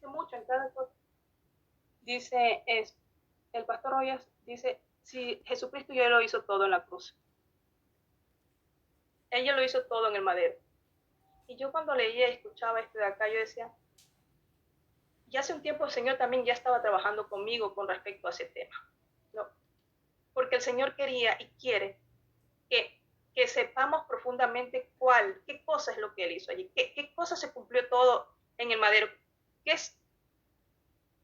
insiste mucho en cada cosa. Dice, el pastor Royas dice, si Jesucristo ya lo hizo todo en la cruz. Ella lo hizo todo en el madero. Y yo cuando leía y escuchaba esto de acá, yo decía, ya hace un tiempo el Señor también ya estaba trabajando conmigo con respecto a ese tema, ¿no? Porque el Señor quería y quiere que sepamos profundamente qué cosa es lo que Él hizo allí, qué cosa se cumplió todo en el madero, que es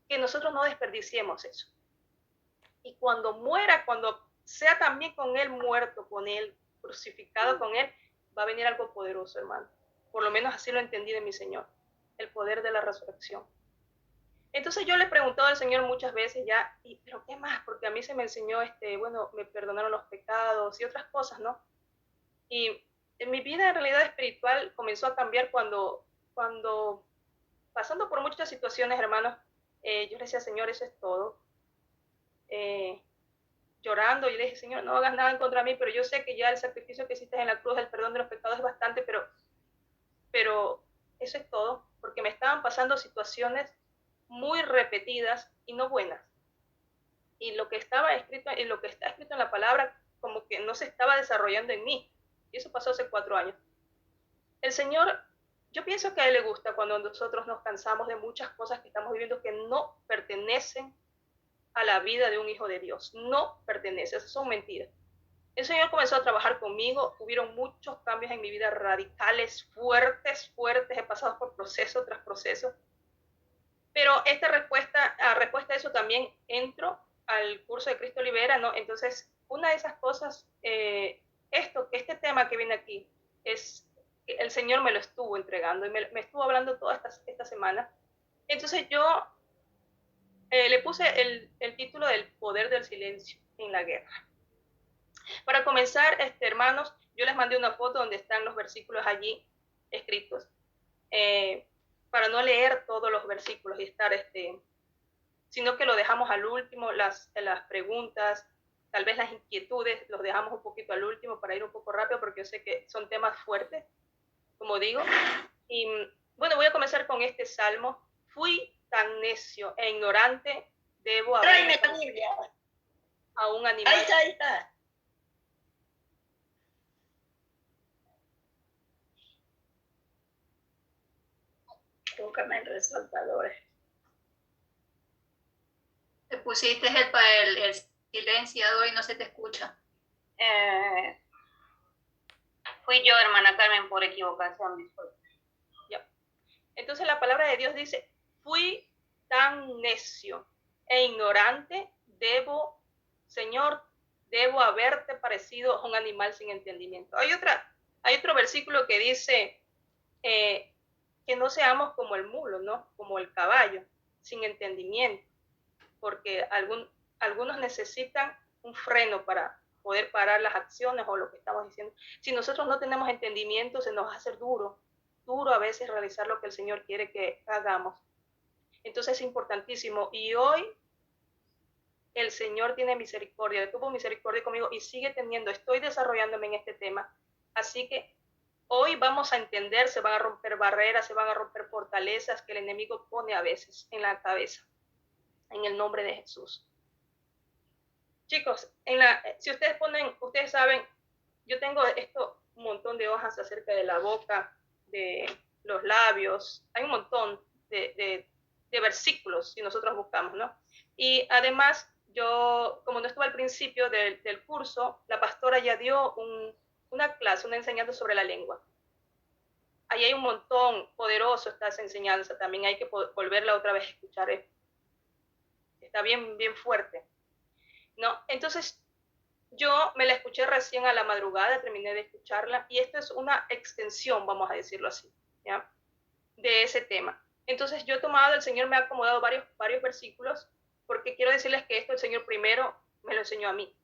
que nosotros no desperdiciemos eso. Y cuando muera, cuando sea también con Él muerto, con Él crucificado con Él, va a venir algo poderoso, hermano. Por lo menos así lo entendí de mi Señor, el poder de la resurrección. Entonces yo le he preguntado al Señor muchas veces ya, ¿pero qué más? Porque a mí se me enseñó, bueno, me perdonaron los pecados y otras cosas, ¿no? Y en mi vida en realidad espiritual comenzó a cambiar cuando pasando por muchas situaciones, hermanos, yo le decía, Señor, eso es todo. Llorando, yo le dije, Señor, no hagas nada en contra de mí, pero yo sé que ya el sacrificio que hiciste en la cruz, el perdón de los pecados es bastante, pero eso es todo, porque me estaban pasando situaciones muy repetidas y no buenas. Y lo que estaba escrito, y lo que está escrito en la palabra, como que no se estaba desarrollando en mí. Y eso pasó hace 4 años. El Señor, yo pienso que a Él le gusta cuando nosotros nos cansamos de muchas cosas que estamos viviendo que no pertenecen a la vida de un hijo de Dios. No pertenecen, esas son mentiras. El Señor comenzó a trabajar conmigo, hubieron muchos cambios en mi vida radicales, fuertes, he pasado por proceso tras proceso. Pero respuesta a eso también entro al curso de Cristo Libera, ¿no? Entonces, una de esas cosas, este tema que viene aquí, es el Señor me lo estuvo entregando y me estuvo hablando toda esta semana. Entonces yo le puse el título del poder del silencio en la guerra. Para comenzar, hermanos, yo les mandé una foto donde están los versículos allí escritos, para no leer todos los versículos y estar, sino que lo dejamos al último, las preguntas, tal vez las inquietudes, los dejamos un poquito al último para ir un poco rápido, porque yo sé que son temas fuertes, como digo. Y bueno, voy a comenzar con este salmo. Fui tan necio e ignorante, debo haber... Tráeme la Biblia. A un animal. Ahí está. Tócame el resaltador. Te pusiste el silenciador y no se te escucha. Fui yo, hermana Carmen, por equivocación, disculpe. Ya. Entonces la palabra de Dios dice, fui tan necio e ignorante, Señor, debo haberte parecido a un animal sin entendimiento. Hay otro versículo que dice que no seamos como el mulo, ¿no? Como el caballo, sin entendimiento, porque algunos necesitan un freno para poder parar las acciones o lo que estamos diciendo. Si nosotros no tenemos entendimiento, se nos va a hacer duro a veces realizar lo que el Señor quiere que hagamos. Entonces es importantísimo. Y hoy el Señor tiene misericordia, tuvo misericordia conmigo y sigue teniendo. Estoy desarrollándome en este tema. Así que hoy vamos a entender, se van a romper barreras, se van a romper fortalezas que el enemigo pone a veces en la cabeza. En el nombre de Jesús. Chicos, si ustedes saben, yo tengo un montón de hojas acerca de la boca, de los labios, hay un montón de versículos si nosotros buscamos, ¿no? Y además, yo, como no estuve al principio del curso, la pastora ya dio una clase, una enseñanza sobre la lengua. Ahí hay un montón poderoso esta enseñanza, también hay que volverla otra vez a escuchar. Está bien, bien fuerte, ¿no? Entonces, yo me la escuché recién a la madrugada, terminé de escucharla, y esto es una extensión, vamos a decirlo así, ¿ya? De ese tema. Entonces, yo he tomado, el Señor me ha acomodado varios versículos, porque quiero decirles que esto el Señor primero me lo enseñó a mí.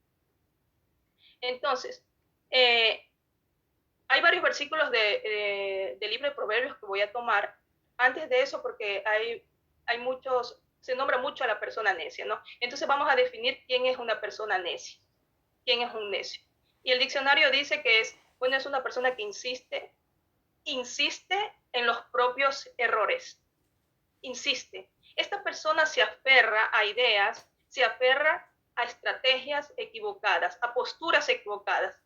Entonces, hay varios versículos del libro de Proverbios que voy a tomar. Antes de eso, porque hay muchos, se nombra mucho a la persona necia, ¿no? Entonces vamos a definir quién es una persona necia, quién es un necio. Y el diccionario dice que es una persona que insiste en los propios errores. insiste. Esta persona se aferra a ideas, se aferra a estrategias equivocadas, a posturas equivocadas.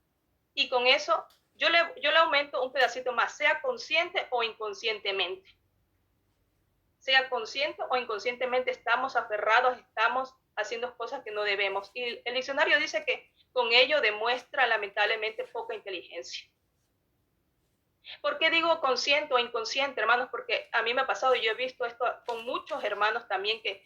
Y con eso yo le aumento un pedacito más, sea consciente o inconscientemente. Sea consciente o inconscientemente estamos aferrados, estamos haciendo cosas que no debemos. Y el diccionario dice que con ello demuestra lamentablemente poca inteligencia. ¿Por qué digo consciente o inconsciente, hermanos? Porque a mí me ha pasado, yo he visto esto con muchos hermanos también, que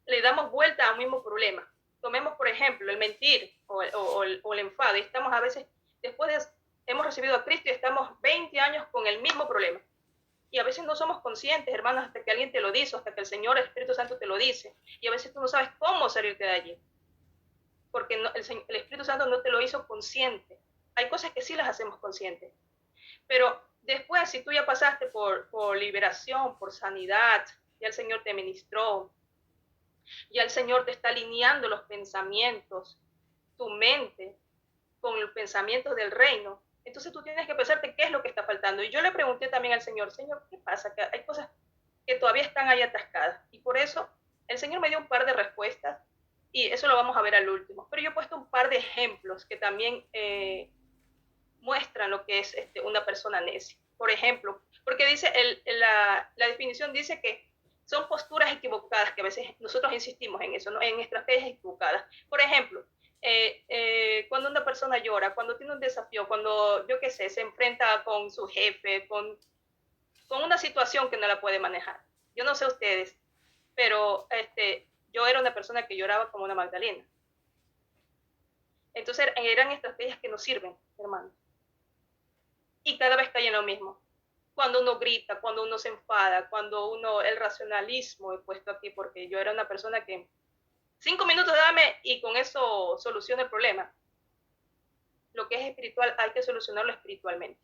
le damos vuelta al mismo problema. Tomemos, por ejemplo, el mentir o el enfado. Y estamos a veces, después hemos recibido a Cristo y estamos 20 años con el mismo problema. Y a veces no somos conscientes, hermanos, hasta que alguien te lo dice, hasta que el Señor, el Espíritu Santo te lo dice. Y a veces tú no sabes cómo salirte de allí. Porque no, el Espíritu Santo no te lo hizo consciente. Hay cosas que sí las hacemos conscientes. Pero después, si tú ya pasaste por liberación, por sanidad, ya el Señor te ministró, ya el Señor te está alineando los pensamientos, tu mente, con los pensamientos del reino, entonces tú tienes que pensarte qué es lo que está faltando. Y yo le pregunté también al Señor, Señor, ¿qué pasa? Que hay cosas que todavía están ahí atascadas. Y por eso el Señor me dio un par de respuestas, y eso lo vamos a ver al último. Pero yo he puesto un par de ejemplos que también muestran lo que es una persona necia. Por ejemplo, porque dice la definición dice que son posturas equivocadas, que a veces nosotros insistimos en eso, ¿no? En estrategias equivocadas. Por ejemplo, cuando una persona llora, cuando tiene un desafío, cuando, yo qué sé, se enfrenta con su jefe, con una situación que no la puede manejar. Yo no sé ustedes, pero yo era una persona que lloraba como una Magdalena. Entonces eran estrategias que no sirven, hermano. Y cada vez cae en lo mismo. Cuando uno grita, cuando uno se enfada, cuando uno, el racionalismo he puesto aquí, porque yo era una persona que 5 minutos dame y con eso soluciona el problema. Lo que es espiritual hay que solucionarlo espiritualmente.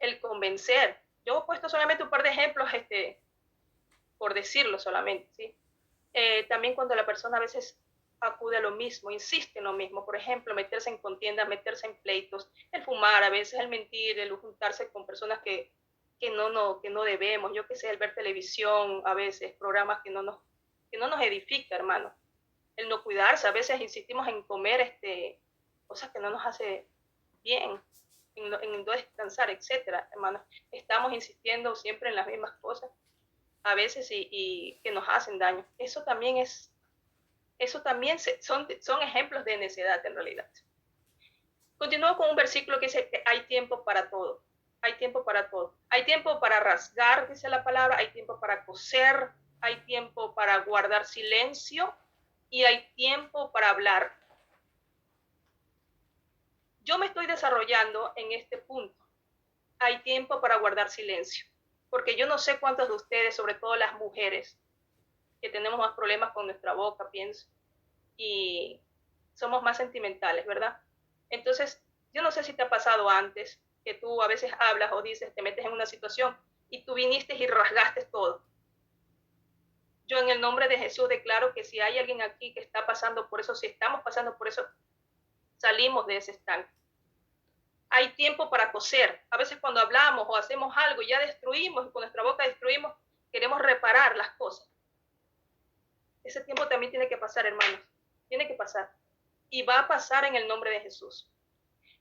El convencer. Yo he puesto solamente un par de ejemplos, por decirlo solamente, ¿sí? También cuando la persona a veces acude a lo mismo, insiste en lo mismo, por ejemplo, meterse en contiendas, meterse en pleitos, el fumar a veces, el mentir, el juntarse con personas que no debemos, yo que sé, el ver televisión, a veces programas que no nos edifica, hermano, el no cuidarse, a veces insistimos en comer cosas que no nos hace bien, en no descansar, etcétera, hermano, estamos insistiendo siempre en las mismas cosas, a veces y que nos hacen daño. Eso también son ejemplos de necedad en realidad. Continúo con un versículo que dice que hay tiempo para todo. Hay tiempo para todo. Hay tiempo para rasgar, dice la palabra, hay tiempo para coser, hay tiempo para guardar silencio y hay tiempo para hablar. Yo me estoy desarrollando en este punto. Hay tiempo para guardar silencio. Porque yo no sé cuántos de ustedes, sobre todo las mujeres, que tenemos más problemas con nuestra boca, pienso, y somos más sentimentales, ¿verdad? Entonces, yo no sé si te ha pasado antes que tú a veces hablas o dices, te metes en una situación y tú viniste y rasgaste todo. Yo en el nombre de Jesús declaro que si hay alguien aquí que está pasando por eso, si estamos pasando por eso, salimos de ese estanque. Hay tiempo para coser. A veces cuando hablamos o hacemos algo, ya destruimos, y con nuestra boca destruimos, queremos reparar las cosas. Ese tiempo también tiene que pasar, hermanos. Tiene que pasar. Y va a pasar en el nombre de Jesús.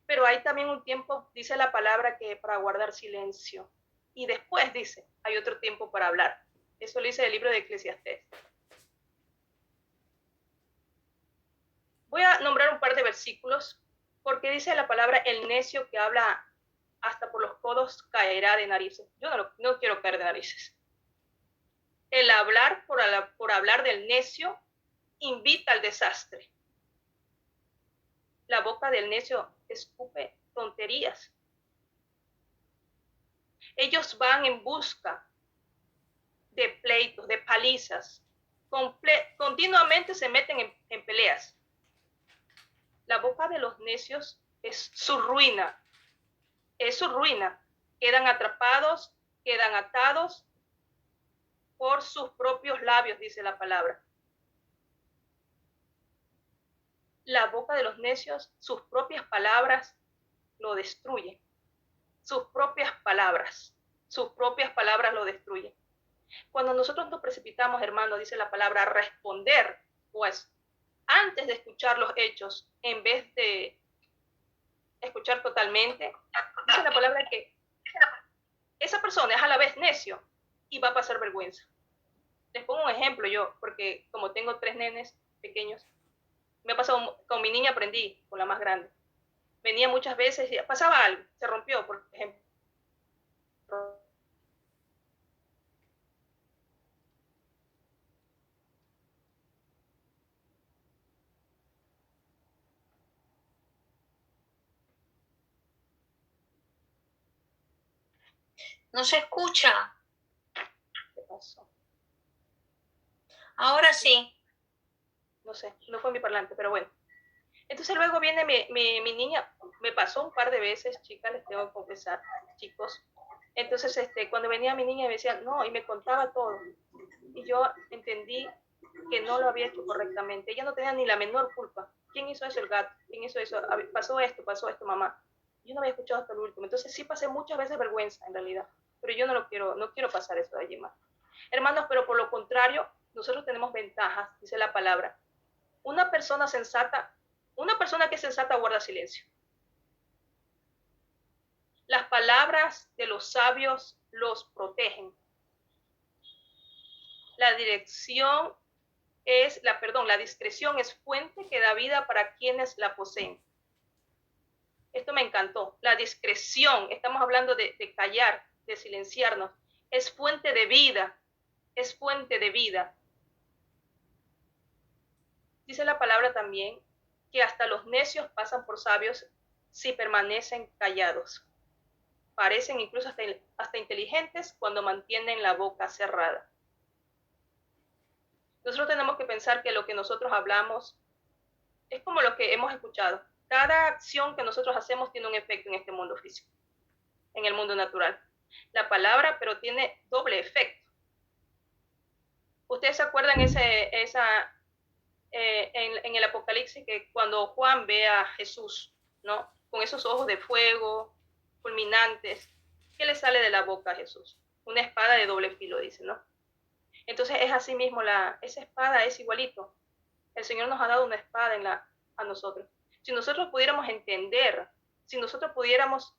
Pero hay también un tiempo, dice la palabra, que para guardar silencio. Y después dice, hay otro tiempo para hablar. Eso lo dice el libro de Eclesiastés. Voy a nombrar un par de versículos, porque dice la palabra, el necio que habla hasta por los codos caerá de narices. Yo no quiero caer de narices. El hablar por hablar del necio invita al desastre. La boca del necio escupe tonterías. Ellos van en busca de pleitos, de palizas. Continuamente se meten en peleas. La boca de los necios es su ruina. Es su ruina. Quedan atrapados, quedan atados por sus propios labios, dice la palabra. La boca de los necios, sus propias palabras lo destruyen. Sus propias palabras lo destruyen. cuando nosotros nos precipitamos, hermano, dice la palabra, a responder, pues, antes de escuchar los hechos, en vez de escuchar totalmente, dice la palabra que esa persona es a la vez necio y va a pasar vergüenza. Les pongo un ejemplo yo, porque como tengo 3 nenes pequeños, me ha pasado, con mi niña aprendí, con la más grande. Venía muchas veces y pasaba algo, se rompió, por ejemplo. No se escucha. ¿Qué pasó? Ahora sí. No sé, no fue mi parlante, pero bueno. Entonces luego viene mi niña, me pasó un par de veces, chicas, les tengo que confesar, chicos. Entonces, cuando venía mi niña me decía, no, y me contaba todo. Y yo entendí que no lo había hecho correctamente. Ella no tenía ni la menor culpa. ¿Quién hizo eso? El gato. ¿Quién hizo eso? Pasó esto, mamá. Yo no había escuchado hasta el último. Entonces sí pasé muchas veces vergüenza, en realidad. Pero yo no quiero pasar eso de allí más. Hermanos, pero por lo contrario, nosotros tenemos ventajas, dice la palabra. Una persona que es sensata guarda silencio. Las palabras de los sabios los protegen. La discreción es fuente que da vida para quienes la poseen. Esto me encantó. La discreción, estamos hablando de callar, de silenciarnos, es fuente de vida, es fuente de vida. Dice la palabra también que hasta los necios pasan por sabios si permanecen callados. Parecen incluso hasta inteligentes cuando mantienen la boca cerrada. Nosotros tenemos que pensar que lo que nosotros hablamos es como lo que hemos escuchado. Cada acción que nosotros hacemos tiene un efecto en este mundo físico, en el mundo natural. La palabra, pero tiene doble efecto. ¿Ustedes se acuerdan en el Apocalipsis que cuando Juan ve a Jesús, ¿no? Con esos ojos de fuego, fulminantes, ¿qué le sale de la boca a Jesús? Una espada de doble filo, dice, ¿no? Entonces es así mismo, esa espada es igualito. El Señor nos ha dado una espada a nosotros. Si nosotros pudiéramos entender, si nosotros pudiéramos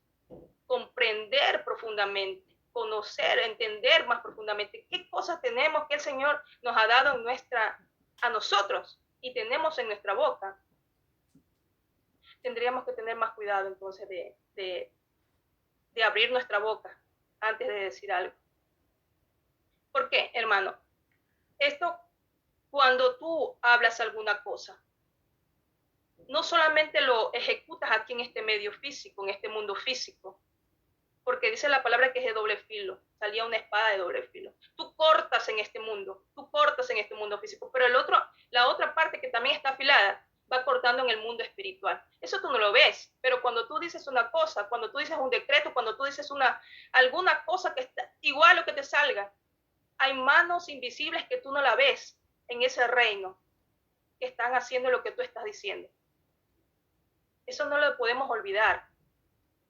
comprender profundamente, conocer, entender más profundamente qué cosas tenemos que el Señor nos ha dado a nosotros y tenemos en nuestra boca, tendríamos que tener más cuidado entonces de abrir nuestra boca antes de decir algo. ¿Por qué, hermano? Esto, cuando tú hablas alguna cosa, no solamente lo ejecutas aquí en este medio físico, en este mundo físico, porque dice la palabra que es de doble filo, salía una espada de doble filo. Tú cortas en este mundo físico, pero la otra parte que también está afilada va cortando en el mundo espiritual. Eso tú no lo ves, pero cuando tú dices una cosa, cuando tú dices un decreto, cuando tú dices alguna cosa que está igual a lo que te salga, hay manos invisibles que tú no la ves en ese reino, que están haciendo lo que tú estás diciendo. Eso no lo podemos olvidar.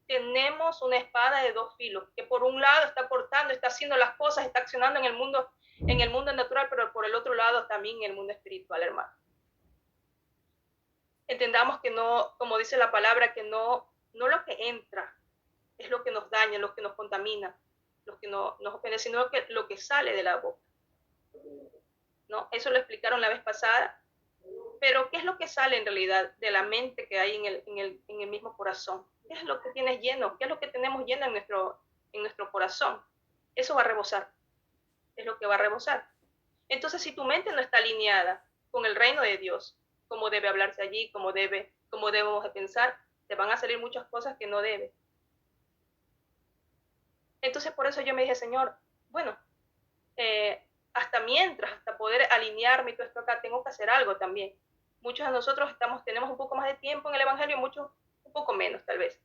Tenemos una espada de 2 filos, que por un lado está cortando, está haciendo las cosas, está accionando en el mundo natural, pero por el otro lado también en el mundo espiritual, hermano. Entendamos que no, como dice la palabra, que no lo que entra es lo que nos daña, lo que nos contamina, lo que nos ofende, sino lo que sale de la boca. ¿No? Eso lo explicaron la vez pasada. Pero ¿qué es lo que sale en realidad de la mente que hay en el mismo corazón? ¿Qué es lo que tienes lleno? ¿Qué es lo que tenemos lleno en nuestro corazón? Eso va a rebosar. Es lo que va a rebosar. Entonces, si tu mente no está alineada con el reino de Dios, cómo debe hablarse allí, cómo debemos de pensar, te van a salir muchas cosas que no debe. Entonces, por eso yo me dije, Señor, bueno, hasta poder alinearme y todo esto acá, tengo que hacer algo también. Muchos de nosotros tenemos un poco más de tiempo en el Evangelio, muchos un poco menos tal vez.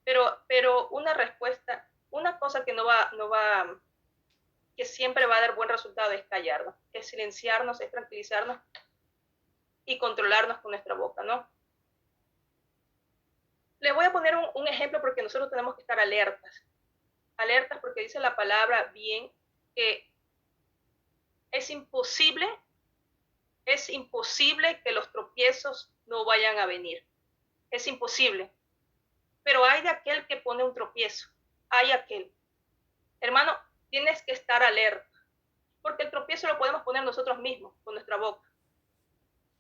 Pero una respuesta, una cosa que que siempre va a dar buen resultado es callarnos, es silenciarnos, es tranquilizarnos y controlarnos con nuestra boca, ¿no? Les voy a poner un ejemplo porque nosotros tenemos que estar alertas porque dice la palabra bien que es imposible que los tropiezos no vayan a venir. Es imposible. Pero hay de aquel que pone un tropiezo. Hay aquel. Hermano, tienes que estar alerta. Porque el tropiezo lo podemos poner nosotros mismos, con nuestra boca.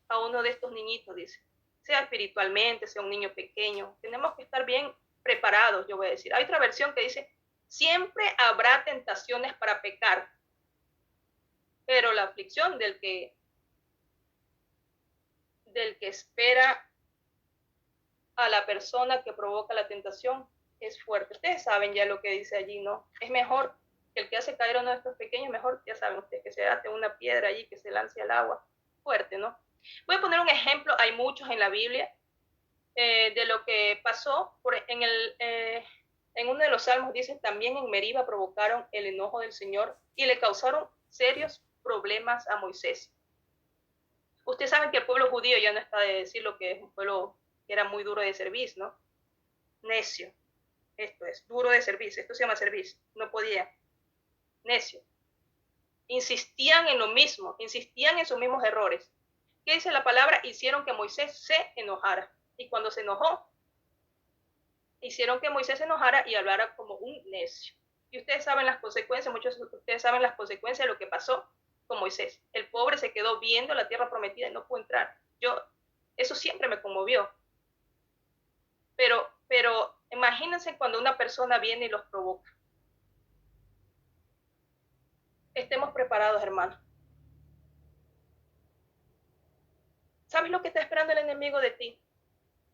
A uno de estos niñitos, dice. Sea espiritualmente, sea un niño pequeño. Tenemos que estar bien preparados, yo voy a decir. Hay otra versión que dice, siempre habrá tentaciones para pecar. Pero la aflicción del que espera a la persona que provoca la tentación es fuerte. Ustedes saben ya lo que dice allí, ¿no? Es mejor que el que hace caer a uno de estos pequeños, mejor, ya saben ustedes, que se ate una piedra allí, que se lance al agua. Fuerte, ¿no? Voy a poner un ejemplo, hay muchos en la Biblia, de lo que pasó en uno de los salmos, dice, también en Meriba provocaron el enojo del Señor y le causaron serios problemas a Moisés. Ustedes saben que el pueblo judío ya no está de decir lo que es un pueblo que era muy duro de servir, ¿no? Necio. Esto es, duro de servir. Esto se llama servir. No podía. Necio. Insistían en lo mismo. Insistían en sus mismos errores. ¿Qué dice la palabra? Hicieron que Moisés se enojara. Y cuando se enojó, hicieron que Moisés se enojara y hablara como un necio. Y ustedes saben las consecuencias, muchos de ustedes saben las consecuencias de lo que pasó con Moisés. El pobre se quedó viendo la tierra prometida y no pudo entrar. Eso siempre me conmovió. Pero imagínense cuando una persona viene y los provoca. Estemos preparados, hermano. ¿Sabes lo que está esperando el enemigo de ti?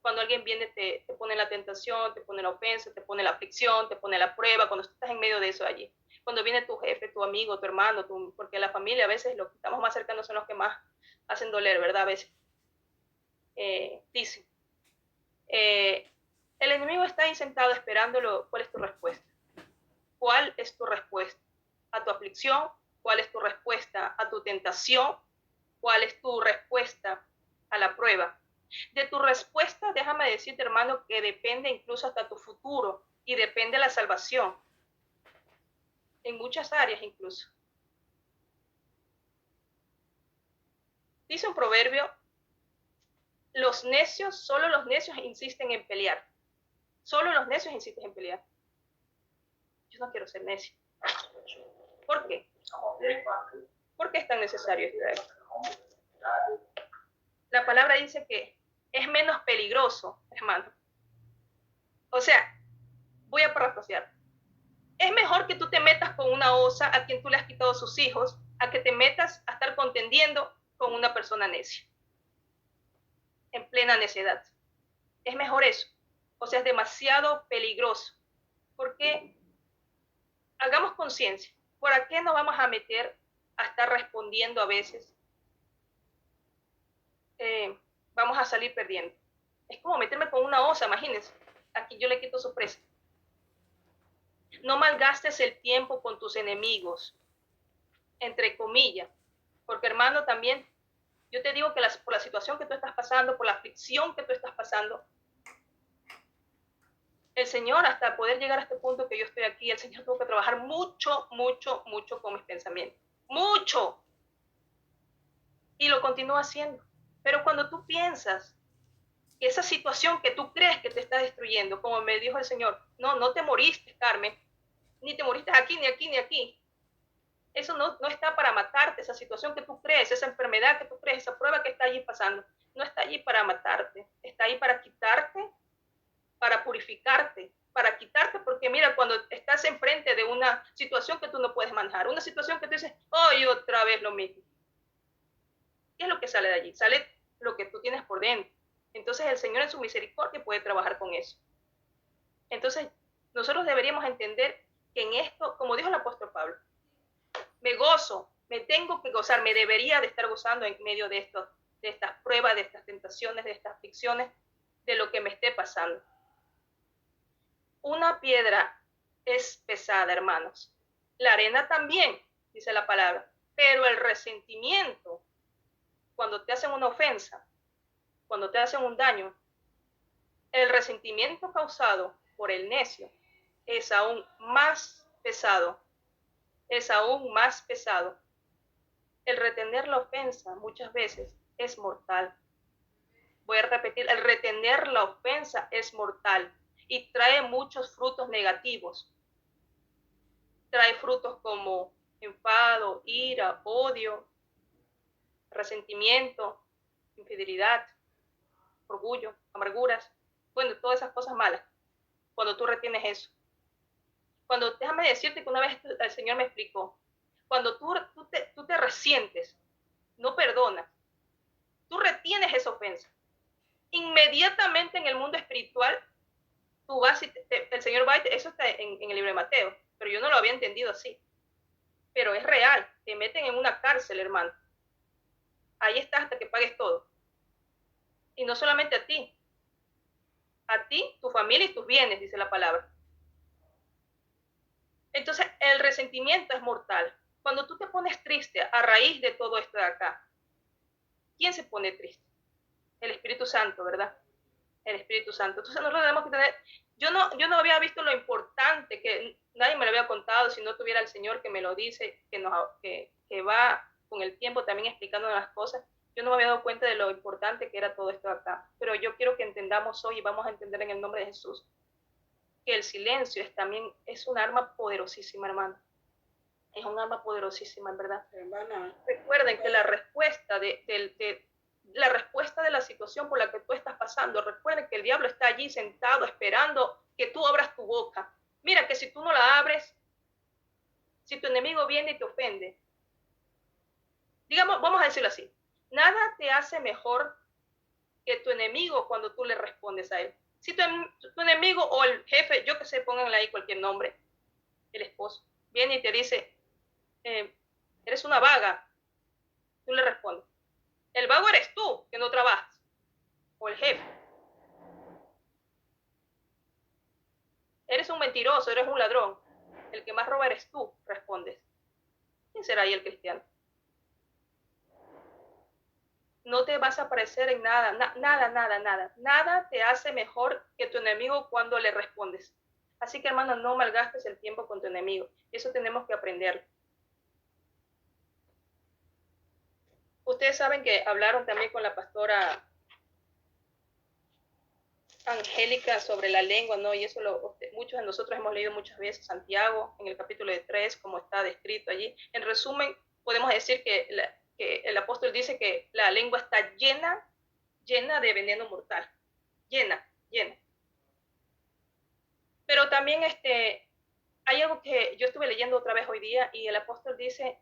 Cuando alguien viene, te pone la tentación, te pone la ofensa, te pone la aflicción, te pone la prueba, cuando estás en medio de eso allí. Cuando viene tu jefe, tu amigo, tu hermano, porque la familia a veces los que estamos más cercanos son los que más hacen doler, ¿verdad? A veces. Dicen. El enemigo está ahí sentado esperándolo. ¿Cuál es tu respuesta? ¿Cuál es tu respuesta a tu aflicción? ¿Cuál es tu respuesta a tu tentación? ¿Cuál es tu respuesta a la prueba? De tu respuesta, déjame decirte, hermano, que depende incluso hasta tu futuro y depende la salvación. En muchas áreas incluso. Dice un proverbio, solo los necios insisten en pelear. Solo los necios insisten en pelear. Yo no quiero ser necio. ¿Por qué? ¿Por qué es tan necesario esto? La palabra dice que es menos peligroso, hermano. O sea, voy a parafrasear. Es mejor que tú te metas con una osa a quien tú le has quitado sus hijos, a que te metas a estar contendiendo con una persona necia, en plena necedad. Es mejor eso. O sea, es demasiado peligroso. Porque hagamos conciencia. ¿Por qué nos vamos a meter a estar respondiendo a veces? Vamos a salir perdiendo. Es como meterme con una osa, imagínense. Aquí yo le quito su presa. No malgastes el tiempo con tus enemigos, entre comillas. Porque, hermano, también, yo te digo que por la situación que tú estás pasando, por la aflicción que tú estás pasando, el Señor, hasta poder llegar a este punto que yo estoy aquí, el Señor tuvo que trabajar mucho, mucho, mucho con mis pensamientos. Mucho. Y lo continúa haciendo. Pero cuando tú piensas que esa situación que tú crees que te está destruyendo, como me dijo el Señor, no te moriste, Carmen, ni te moriste aquí, ni aquí, ni aquí. Eso no está para matarte, esa situación que tú crees, esa enfermedad que tú crees, esa prueba que está allí pasando, no está allí para matarte, está ahí para quitarte, para purificarte, para quitarte, porque mira, cuando estás enfrente de una situación que tú no puedes manejar, una situación que tú dices, y otra vez lo mismo. ¿Qué es lo que sale de allí? Sale lo que tú tienes por dentro. Entonces el Señor en su misericordia puede trabajar con eso. Entonces nosotros deberíamos entender que en esto, como dijo el apóstol Pablo, me gozo, me tengo que gozar, me debería de estar gozando en medio de estas pruebas, de estas tentaciones, de estas aflicciones, de lo que me esté pasando. Una piedra es pesada, hermanos. La arena también, dice la palabra, pero el resentimiento, cuando te hacen una ofensa, cuando te hacen un daño, el resentimiento causado por el necio es aún más pesado. Es aún más pesado. El retener la ofensa muchas veces es mortal. Voy a repetir, el retener la ofensa es mortal y trae muchos frutos negativos. Trae frutos como enfado, ira, odio, resentimiento, infidelidad, orgullo, amarguras. Bueno, todas esas cosas malas. Cuando tú retienes eso. Déjame decirte que una vez el Señor me explicó, cuando tú te resientes, no perdonas, tú retienes esa ofensa. Inmediatamente en el mundo espiritual, tú vas y el Señor va, eso está en el libro de Mateo, pero yo no lo había entendido así. Pero es real, te meten en una cárcel, hermano. Ahí estás hasta que pagues todo. Y no solamente a ti, tu familia y tus bienes, dice la palabra. Entonces, el resentimiento es mortal. Cuando tú te pones triste a raíz de todo esto de acá, ¿quién se pone triste? El Espíritu Santo, ¿verdad? El Espíritu Santo. Entonces, nosotros tenemos que tener... Yo no había visto lo importante, que nadie me lo había contado, si no tuviera el Señor que me lo dice, que va con el tiempo también explicando las cosas. Yo no me había dado cuenta de lo importante que era todo esto de acá. Pero yo quiero que entendamos hoy, y vamos a entender en el nombre de Jesús, que el silencio es un arma poderosísima, hermano. Es un arma poderosísima, en verdad. Hermana, recuerden que la respuesta de la situación por la que tú estás pasando, recuerden que el diablo está allí sentado esperando que tú abras tu boca. Mira que si tú no la abres, si tu enemigo viene y te ofende, digamos, vamos a decirlo así, nada te hace mejor que tu enemigo cuando tú le respondes a él. Si tu enemigo o el jefe, yo que sé, pónganle ahí cualquier nombre, el esposo, viene y te dice, eres una vaga, tú le respondes, el vago eres tú, que no trabajas, o el jefe. Eres un mentiroso, eres un ladrón, el que más roba eres tú, respondes. ¿Quién será ahí el cristiano? No te vas a parecer en nada, nada te hace mejor que tu enemigo cuando le respondes. Así que, hermano, no malgastes el tiempo con tu enemigo. Eso tenemos que aprender. Ustedes saben que hablaron también con la pastora Angélica sobre la lengua, ¿no? Y eso muchos de nosotros hemos leído muchas veces Santiago en el capítulo 3, como está descrito allí. En resumen, podemos decir que el apóstol dice que la lengua está llena de veneno mortal. Llena. Pero también hay algo que yo estuve leyendo otra vez hoy día y el apóstol dice,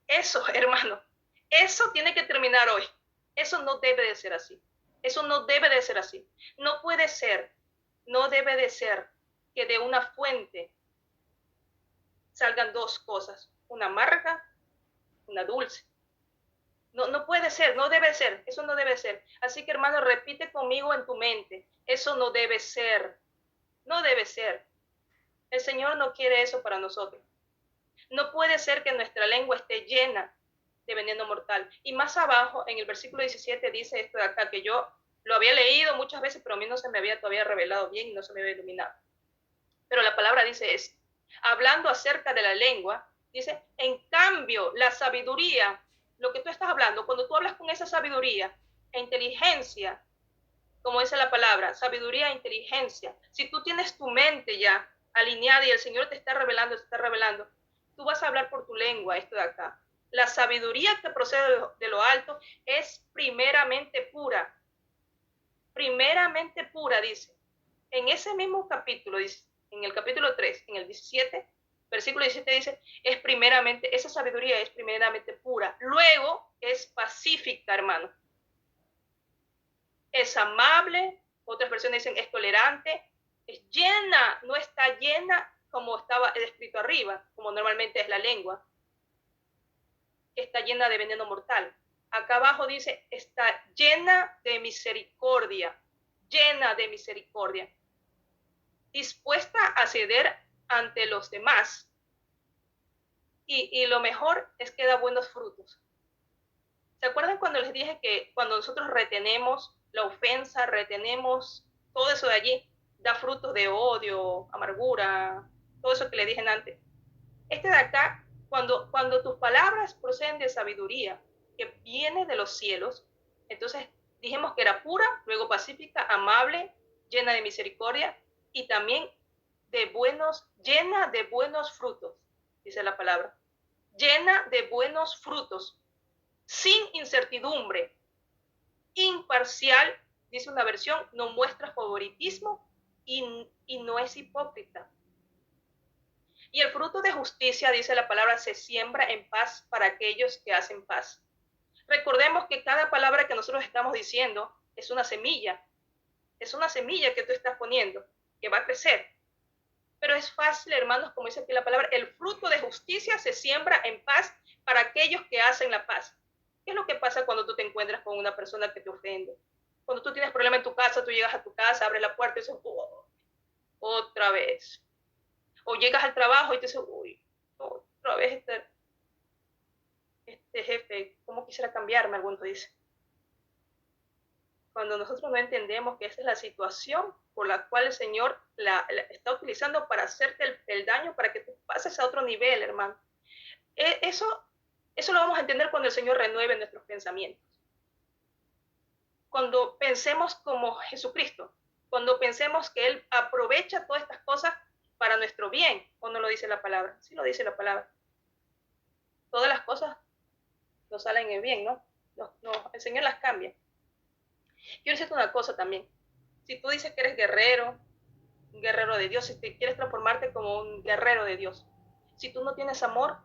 eso, hermano, eso tiene que terminar hoy. Eso no debe de ser así. Eso no debe de ser así. No puede ser, no debe de ser que de una fuente salgan dos cosas, una amarga, una dulce. No puede ser, no debe ser, eso no debe ser. Así que, hermano, repite conmigo en tu mente, eso no debe ser, no debe ser. El Señor no quiere eso para nosotros. No puede ser que nuestra lengua esté llena de veneno mortal. Y más abajo, en el versículo 17, dice esto de acá, que yo lo había leído muchas veces, pero a mí no se me había todavía revelado bien y no se me había iluminado. Pero la palabra dice esto. Hablando acerca de la lengua, dice, en cambio, la sabiduría, lo que tú estás hablando, cuando tú hablas con esa sabiduría e inteligencia, como dice la palabra, sabiduría e inteligencia, si tú tienes tu mente ya alineada y el Señor te está revelando, tú vas a hablar por tu lengua, esto de acá. La sabiduría que procede de lo alto es primeramente pura, dice. En ese mismo capítulo, dice, en el capítulo 3, en el 17, versículo 17 dice, esa sabiduría es primeramente pura, luego es pacífica, hermano. Es amable, otras versiones dicen es tolerante, es llena, no está llena como estaba escrito arriba, como normalmente es la lengua, está llena de veneno mortal. Acá abajo dice, está llena de misericordia, dispuesta a ceder ante los demás. Y lo mejor es que da buenos frutos. ¿Se acuerdan cuando les dije que cuando nosotros retenemos la ofensa, retenemos todo eso de allí, da frutos de odio, amargura, todo eso que le dije antes? Este de acá, Cuando tus palabras proceden de sabiduría que viene de los cielos, entonces dijimos que era pura, luego pacífica, amable, llena de misericordia y también llena de buenos frutos, dice la palabra. Llena de buenos frutos, sin incertidumbre, imparcial, dice una versión, no muestra favoritismo y no es hipócrita. Y el fruto de justicia, dice la palabra, se siembra en paz para aquellos que hacen paz. Recordemos que cada palabra que nosotros estamos diciendo es una semilla que tú estás poniendo, que va a crecer. Pero es fácil, hermanos, como dice aquí la palabra, el fruto de justicia se siembra en paz para aquellos que hacen la paz. ¿Qué es lo que pasa cuando tú te encuentras con una persona que te ofende? Cuando tú tienes problemas en tu casa, tú llegas a tu casa, abres la puerta y dices, oh, otra vez. O llegas al trabajo y te dices, uy, otra vez este jefe, ¿cómo quisiera cambiarme? Algunos dicen. Cuando nosotros no entendemos que esa es la situación por la cual el Señor la está utilizando para hacerte el daño, para que tú pases a otro nivel, hermano. Eso lo vamos a entender cuando el Señor renueve nuestros pensamientos. Cuando pensemos como Jesucristo, cuando pensemos que Él aprovecha todas estas cosas para nuestro bien, ¿o no lo dice la palabra? Sí lo dice la palabra. Todas las cosas nos salen en bien, ¿no? No, el Señor las cambia. Quiero decirte una cosa también. Si tú dices que eres guerrero, un guerrero de Dios, si te quieres transformarte como un guerrero de Dios, si tú no tienes amor,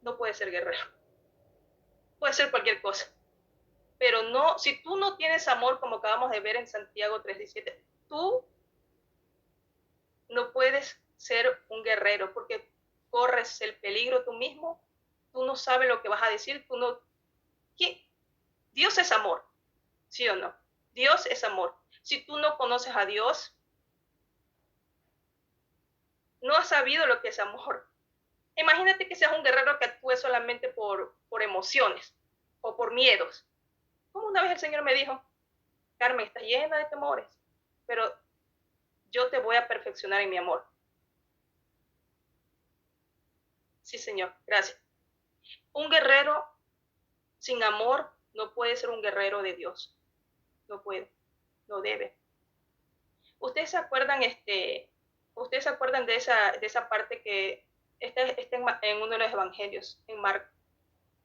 no puedes ser guerrero. Puede ser cualquier cosa. Pero no, si tú no tienes amor, como acabamos de ver en Santiago 3:17, tú no puedes ser un guerrero porque corres el peligro tú mismo, tú no sabes lo que vas a decir, tú no... ¿Qué? Dios es amor, ¿sí o no? Dios es amor. Si tú no conoces a Dios, no has sabido lo que es amor. Imagínate que seas un guerrero que actúe solamente por emociones o por miedos. Como una vez el Señor me dijo, Carmen, estás llena de temores, pero yo te voy a perfeccionar en mi amor. Sí, Señor, gracias. Un guerrero sin amor no puede ser un guerrero de Dios. No puede, no debe. ¿Ustedes se acuerdan de esa parte que está en uno de los evangelios, en Marcos,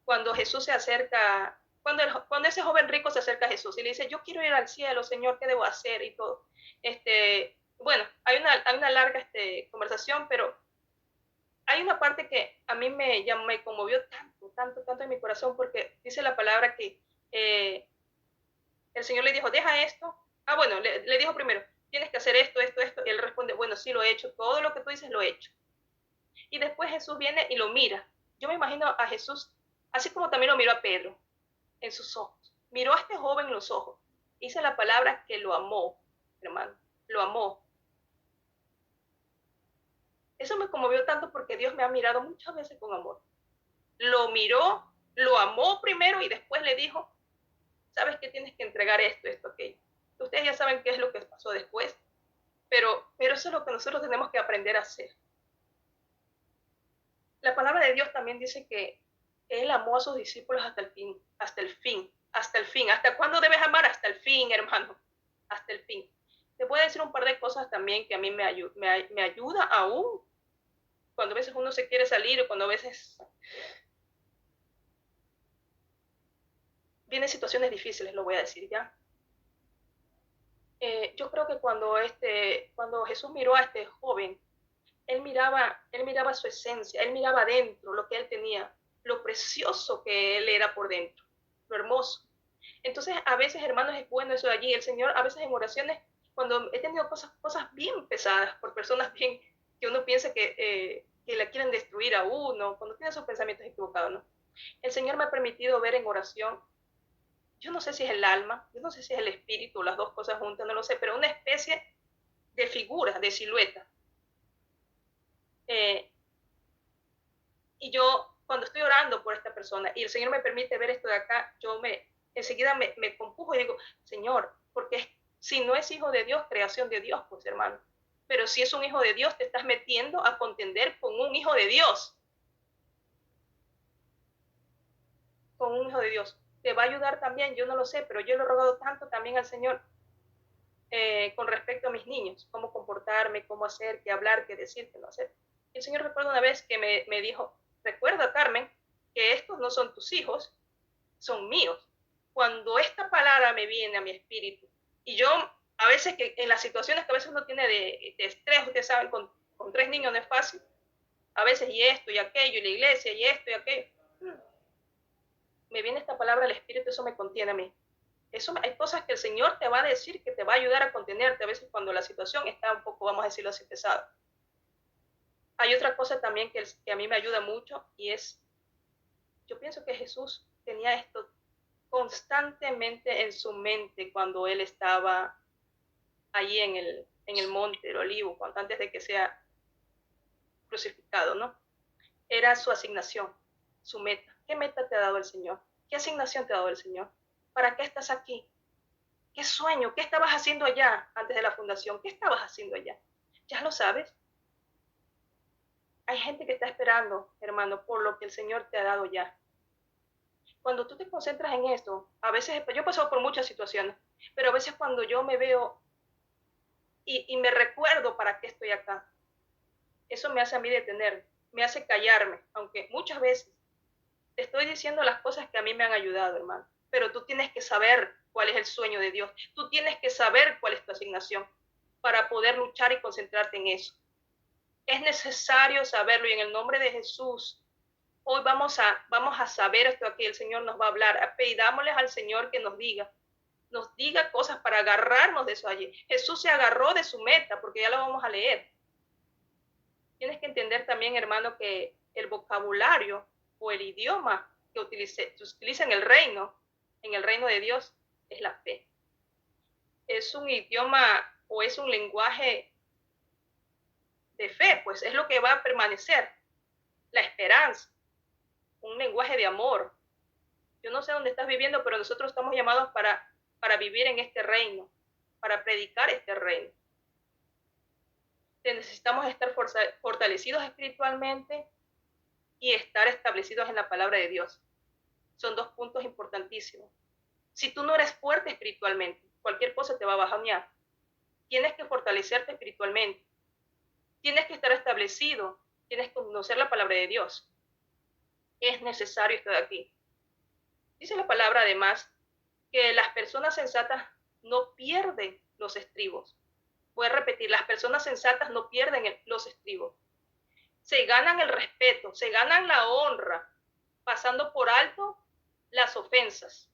cuando Jesús se acerca, cuando ese joven rico se acerca a Jesús y le dice, yo quiero ir al cielo, Señor, ¿qué debo hacer? Y todo. Bueno, hay una larga conversación, pero hay una parte que a mí me conmovió tanto en mi corazón, porque dice la palabra que el Señor le dijo, deja esto. Bueno, le dijo primero, tienes que hacer esto. Y él responde, bueno, sí lo he hecho, todo lo que tú dices lo he hecho. Y después Jesús viene y lo mira. Yo me imagino a Jesús, así como también lo miró a Pedro, en sus ojos. Miró a este joven en los ojos. Dice la palabra que lo amó, hermano, lo amó. Eso me conmovió tanto porque Dios me ha mirado muchas veces con amor. Lo miró, lo amó primero y después le dijo, sabes que tienes que entregar esto, aquello. Ustedes ya saben qué es lo que pasó después, pero eso es lo que nosotros tenemos que aprender a hacer. La palabra de Dios también dice que Él amó a sus discípulos hasta el fin. ¿Hasta cuándo debes amar? Hasta el fin, hermano, hasta el fin. Te voy a decir un par de cosas también que a mí me ayuda aún cuando a veces uno se quiere salir o cuando a veces vienen situaciones difíciles, lo voy a decir ya. Yo creo que cuando Jesús miró a este joven, él miraba su esencia, él miraba adentro lo que él tenía, lo precioso que él era por dentro, lo hermoso. Entonces, a veces, hermanos, es bueno eso de allí. El Señor, a veces en oraciones, cuando he tenido cosas bien pesadas por personas bien que uno piensa que la quieren destruir a uno, cuando tiene esos pensamientos equivocados, ¿no? El Señor me ha permitido ver en oración, yo no sé si es el alma, yo no sé si es el espíritu, las dos cosas juntas, no lo sé, pero una especie de figura, de silueta. Y yo, cuando estoy orando por esta persona y el Señor me permite ver esto de acá, yo enseguida me compujo y digo, Señor, porque si no es hijo de Dios, creación de Dios, pues hermano. Pero si es un hijo de Dios, te estás metiendo a contender con un hijo de Dios. Con un hijo de Dios. Te va a ayudar también, yo no lo sé, pero yo le he rogado tanto también al Señor con respecto a mis niños, cómo comportarme, cómo hacer, qué hablar, qué decir, qué no hacer. El Señor recuerda una vez que me dijo, recuerda, Carmen, que estos no son tus hijos, son míos. Cuando esta palabra me viene a mi espíritu, y yo a veces que en las situaciones que a veces uno tiene de estrés, ustedes saben, con 3 niños no es fácil, a veces y esto y aquello, y la iglesia y esto y aquello, me viene esta palabra al espíritu, eso me contiene a mí. Eso, hay cosas que el Señor te va a decir que te va a ayudar a contenerte a veces cuando la situación está un poco, vamos a decirlo así, pesada. Hay otra cosa también que a mí me ayuda mucho y es, yo pienso que Jesús tenía esto constantemente en su mente cuando él estaba allí en el monte del Olivo, antes de que sea crucificado, ¿no? Era su asignación, su meta. ¿Qué meta te ha dado el Señor? ¿Qué asignación te ha dado el Señor? ¿Para qué estás aquí? ¿Qué sueño? ¿Qué estabas haciendo allá antes de la fundación? ¿Qué estabas haciendo allá? ¿Ya lo sabes? Hay gente que está esperando, hermano, por lo que el Señor te ha dado ya. Cuando tú te concentras en esto, a veces, yo he pasado por muchas situaciones, pero a veces cuando yo me veo y me recuerdo para qué estoy acá, eso me hace a mí detener, me hace callarme, aunque muchas veces te estoy diciendo las cosas que a mí me han ayudado, hermano, pero tú tienes que saber cuál es el sueño de Dios, tú tienes que saber cuál es tu asignación para poder luchar y concentrarte en eso. Es necesario saberlo y en el nombre de Jesús, hoy vamos a saber esto aquí, el Señor nos va a hablar, pidámosles al Señor que nos diga cosas para agarrarnos de eso allí. Jesús se agarró de su meta, porque ya lo vamos a leer. Tienes que entender también, hermano, que el vocabulario o el idioma que utiliza en el reino de Dios, es la fe. Es un idioma o es un lenguaje de fe, pues es lo que va a permanecer. La esperanza, un lenguaje de amor. Yo no sé dónde estás viviendo, pero nosotros estamos llamados para vivir en este reino, para predicar este reino. Necesitamos estar fortalecidos espiritualmente y estar establecidos en la palabra de Dios. Son 2 puntos importantísimos. Si tú no eres fuerte espiritualmente, cualquier cosa te va a bajonear. Tienes que fortalecerte espiritualmente. Tienes que estar establecido. Tienes que conocer la palabra de Dios. Es necesario estar aquí. Dice la palabra además que las personas sensatas no pierden los estribos. Voy a repetir, las personas sensatas no pierden los estribos. Se ganan el respeto, se ganan la honra, pasando por alto las ofensas.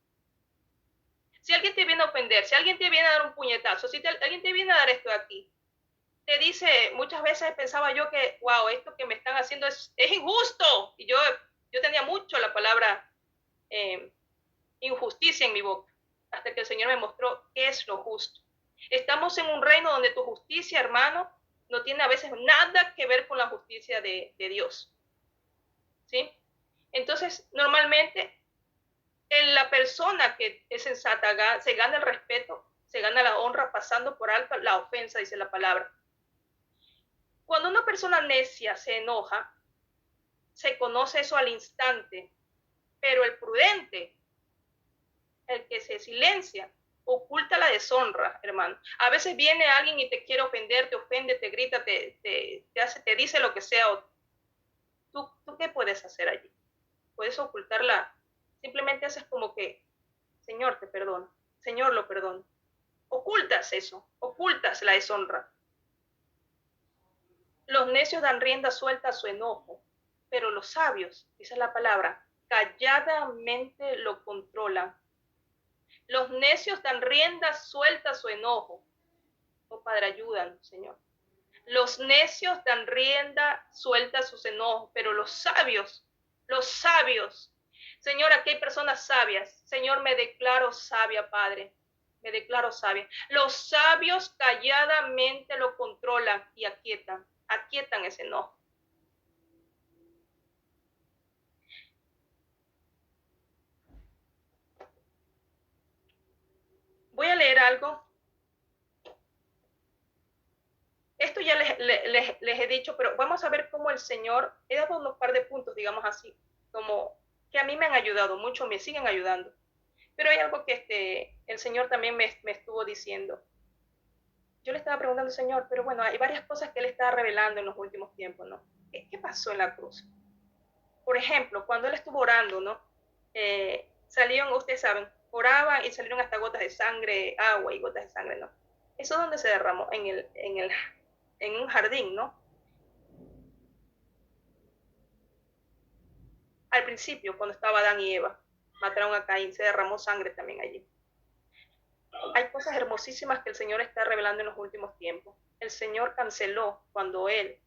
Si alguien te viene a ofender, si alguien te viene a dar un puñetazo, si alguien te viene a dar esto de aquí, te dice, muchas veces pensaba yo que, wow, esto que me están haciendo es injusto. Y yo tenía mucho la palabra injusticia en mi boca, hasta que el Señor me mostró qué es lo justo. Estamos en un reino donde tu justicia, hermano, no tiene a veces nada que ver con la justicia de Dios. ¿Sí? Entonces, normalmente, la persona que es sensata se gana el respeto, se gana la honra pasando por alto la ofensa, dice la palabra. Cuando una persona necia se enoja, se conoce eso al instante, pero el prudente, el que se silencia, oculta la deshonra, hermano. A veces viene alguien y te quiere ofender, te ofende, te grita, te dice lo que sea. ¿Tú qué puedes hacer allí? Puedes ocultarla. Simplemente haces como que, Señor, te perdono. Señor, lo perdono. Ocultas eso, ocultas la deshonra. Los necios dan rienda suelta a su enojo, pero los sabios, dice la palabra, calladamente lo controlan. Los necios dan rienda suelta a su enojo. Oh, Padre, ayúdanos, Señor. Los necios dan rienda suelta a sus enojos, pero los sabios, Señor, aquí hay personas sabias. Señor, me declaro sabia, Padre. Me declaro sabia. Los sabios calladamente lo controlan y aquietan ese enojo. Voy a leer algo. Esto ya les he dicho, pero vamos a ver cómo el Señor, he dado unos par de puntos, digamos así, como que a mí me han ayudado mucho, me siguen ayudando. Pero hay algo que el Señor también me estuvo diciendo. Yo le estaba preguntando al Señor, pero bueno, hay varias cosas que Él estaba revelando en los últimos tiempos, ¿no? ¿Qué pasó en la cruz? Por ejemplo, cuando Él estuvo orando, ¿no? Salieron, ustedes saben, oraban y salieron hasta gotas de sangre, agua y gotas de sangre, ¿no? ¿Eso dónde se derramó? En un jardín, ¿no? Al principio, cuando estaba Adán y Eva, mataron a Caín, se derramó sangre también allí. Hay cosas hermosísimas que el Señor está revelando en los últimos tiempos. El Señor canceló cuando Él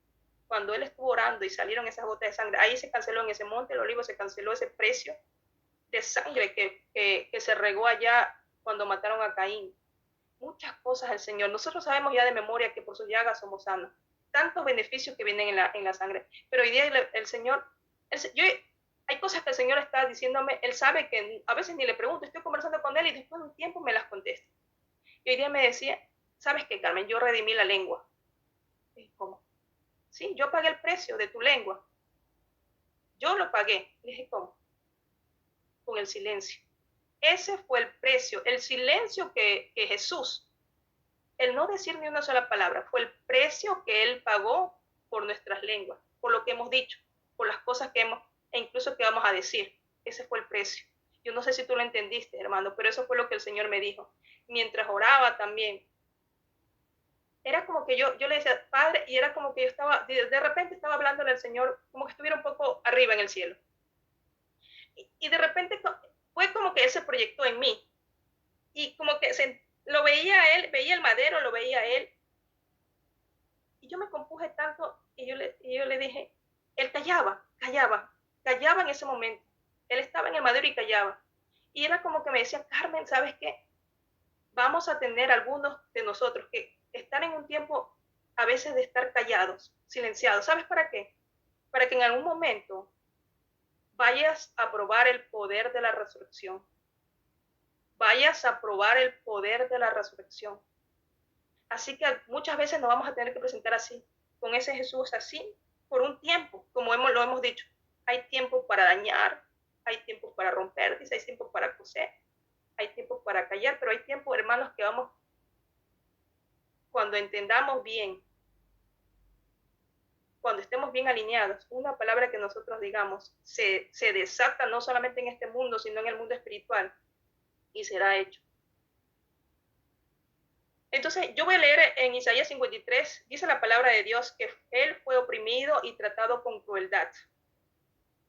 estuvo orando y salieron esas gotas de sangre, ahí se canceló en ese monte del Olivo, se canceló ese precio de sangre que se regó allá cuando mataron a Caín. Muchas cosas el Señor. Nosotros sabemos ya de memoria que por sus llagas somos sanos. Tantos beneficios que vienen en la sangre. Pero hoy día el Señor, hay cosas que el Señor está diciéndome, Él sabe que a veces ni le pregunto, estoy conversando con Él y después de un tiempo me las contesta. Y hoy día me decía, ¿sabes qué, Carmen? Yo redimí la lengua. ¿Cómo? Sí, yo pagué el precio de tu lengua. Yo lo pagué. Le dije, ¿cómo? Con el silencio. Ese fue el precio, el silencio que Jesús, el no decir ni una sola palabra, fue el precio que Él pagó por nuestras lenguas, por lo que hemos dicho, por las cosas que hemos, e incluso que vamos a decir. Ese fue el precio. Yo no sé si tú lo entendiste, hermano, pero eso fue lo que el Señor me dijo. Mientras oraba también, era como que yo le decía, Padre, y era como que yo estaba, de repente estaba hablándole al Señor, como que estuviera un poco arriba en el cielo. Y de repente fue como que Él se proyectó en mí. Y como que lo veía a Él, veía el madero, lo veía a Él. Y yo me compuje tanto y yo le dije, Él callaba en ese momento. Él estaba en el madero y callaba. Y era como que me decía, Carmen, ¿sabes qué? Vamos a tener algunos de nosotros que están en un tiempo a veces de estar callados, silenciados. ¿Sabes para qué? Para que en algún momento vayas a probar el poder de la resurrección. Vayas a probar el poder de la resurrección. Así que muchas veces nos vamos a tener que presentar así, con ese Jesús así, por un tiempo, como lo hemos dicho. Hay tiempo para dañar, hay tiempo para romper, hay tiempo para coser, hay tiempo para callar, pero hay tiempo, hermanos, que vamos, cuando entendamos bien, cuando estemos bien alineados, una palabra que nosotros digamos se desata no solamente en este mundo, sino en el mundo espiritual, y será hecho. Entonces, yo voy a leer en Isaías 53, dice la palabra de Dios que Él fue oprimido y tratado con crueldad.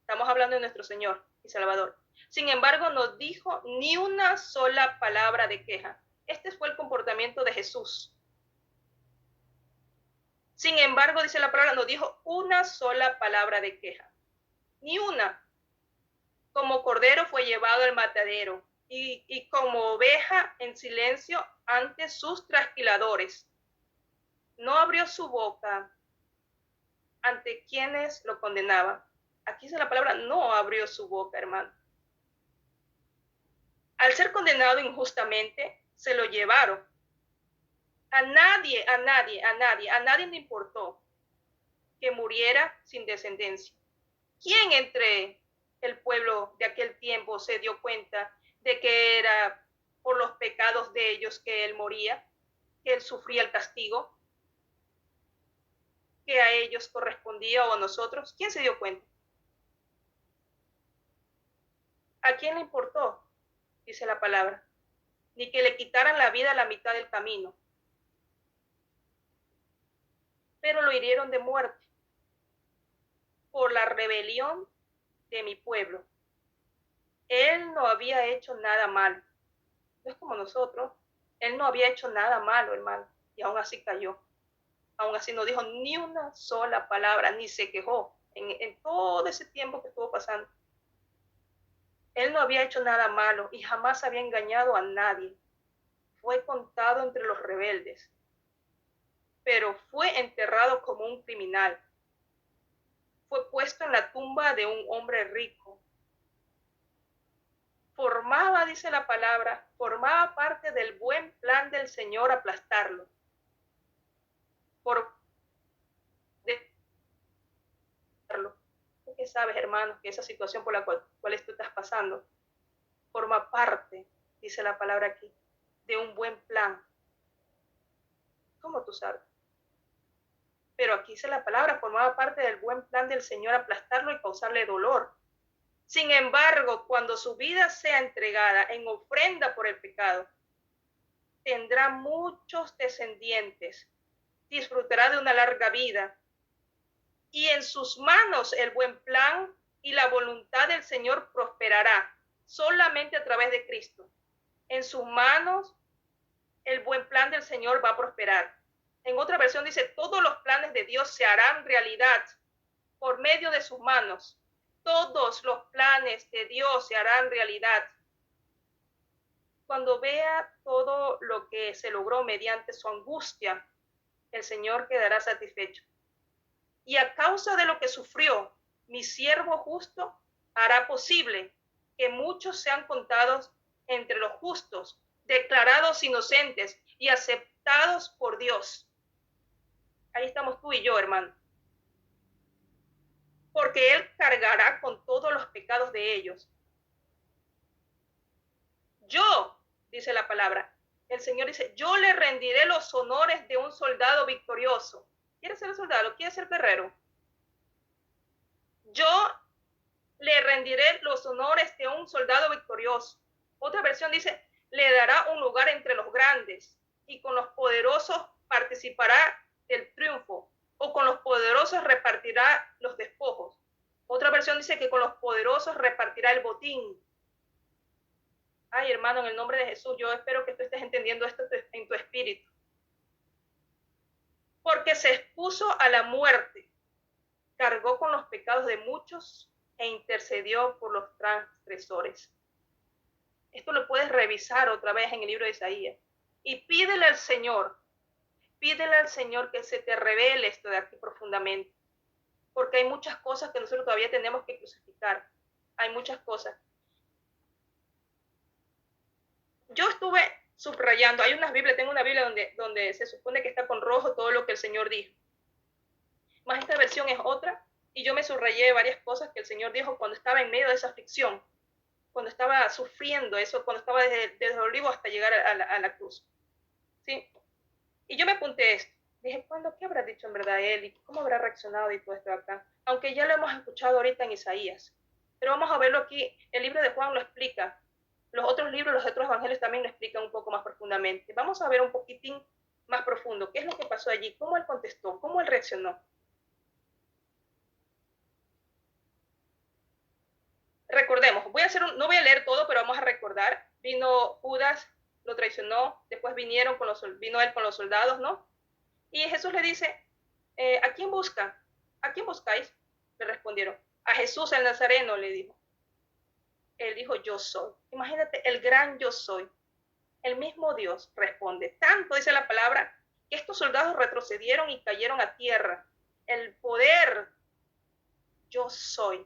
Estamos hablando de nuestro Señor y Salvador. Sin embargo, no dijo ni una sola palabra de queja. Este fue el comportamiento de Jesús. Sin embargo, dice la palabra, no dijo una sola palabra de queja. Ni una. Como cordero fue llevado al matadero y como oveja en silencio ante sus trasquiladores. No abrió su boca ante quienes lo condenaban. Aquí dice la palabra, no abrió su boca, hermano. Al ser condenado injustamente, se lo llevaron. A nadie le importó que muriera sin descendencia. ¿Quién entre el pueblo de aquel tiempo se dio cuenta de que era por los pecados de ellos que él moría, que él sufría el castigo, que a ellos correspondía o a nosotros? ¿Quién se dio cuenta? ¿A quién le importó? Dice la palabra. Ni que le quitaran la vida a la mitad del camino. Pero lo hirieron de muerte por la rebelión de mi pueblo. Él no había hecho nada malo. No es como nosotros. Él no había hecho nada malo, hermano. Y aún así cayó. Aún así no dijo ni una sola palabra, ni se quejó en todo ese tiempo que estuvo pasando. Él no había hecho nada malo y jamás había engañado a nadie. Fue contado entre los rebeldes, pero fue enterrado como un criminal. Fue puesto en la tumba de un hombre rico. Formaba, dice la palabra, formaba parte del buen plan del Señor aplastarlo. que sabes, hermanos, que esa situación por la cual tú estás pasando forma parte, dice la palabra aquí, de un buen plan. ¿Cómo tú sabes? Pero aquí dice la palabra, formaba parte del buen plan del Señor aplastarlo y causarle dolor. Sin embargo, cuando su vida sea entregada en ofrenda por el pecado, tendrá muchos descendientes, disfrutará de una larga vida, y en sus manos el buen plan y la voluntad del Señor prosperará solamente a través de Cristo. En sus manos el buen plan del Señor va a prosperar. En otra versión dice, todos los planes de Dios se harán realidad por medio de sus manos. Todos los planes de Dios se harán realidad. Cuando vea todo lo que se logró mediante su angustia, el Señor quedará satisfecho. Y a causa de lo que sufrió, mi siervo justo hará posible que muchos sean contados entre los justos, declarados inocentes y aceptados por Dios. Ahí estamos tú y yo, hermano. Porque Él cargará con todos los pecados de ellos. Yo, dice la palabra, el Señor dice, yo le rendiré los honores de un soldado victorioso. ¿Quieres ser soldado? ¿Quieres ser guerrero? Yo le rendiré los honores de un soldado victorioso. Otra versión dice, le dará un lugar entre los grandes y con los poderosos participará del triunfo, o con los poderosos repartirá los despojos. Otra versión dice que con los poderosos repartirá el botín. Ay, hermano, en el nombre de Jesús, yo espero que tú estés entendiendo esto en tu espíritu. Porque se expuso a la muerte, cargó con los pecados de muchos e intercedió por los transgresores. Esto lo puedes revisar otra vez en el libro de Isaías. Y pídele al Señor que se te revele esto de aquí profundamente. Porque hay muchas cosas que nosotros todavía tenemos que crucificar. Hay muchas cosas. Yo estuve subrayando, hay unas Biblias, tengo una Biblia donde se supone que está con rojo todo lo que el Señor dijo. Más esta versión es otra, y yo me subrayé varias cosas que el Señor dijo cuando estaba en medio de esa aflicción, cuando estaba sufriendo eso, cuando estaba desde el olivo hasta llegar a la cruz. ¿Sí? Y yo me apunté esto. Dije, ¿qué habrá dicho en verdad él? ¿Y cómo habrá reaccionado y todo esto acá? Aunque ya lo hemos escuchado ahorita en Isaías. Pero vamos a verlo aquí. El libro de Juan lo explica. Los otros libros, los otros evangelios también lo explican un poco más profundamente. Vamos a ver un poquitín más profundo. ¿Qué es lo que pasó allí? ¿Cómo él contestó? ¿Cómo él reaccionó? Recordemos, no voy a leer todo, pero vamos a recordar. Vino Judas, lo traicionó, después vino él con los soldados, ¿no? Y Jesús le dice, ¿a quién buscan? ¿A quién buscáis? Le respondieron, a Jesús el Nazareno, le dijo. Él dijo, yo soy. Imagínate, el gran yo soy. El mismo Dios responde. Tanto dice la palabra que estos soldados retrocedieron y cayeron a tierra. El poder, yo soy.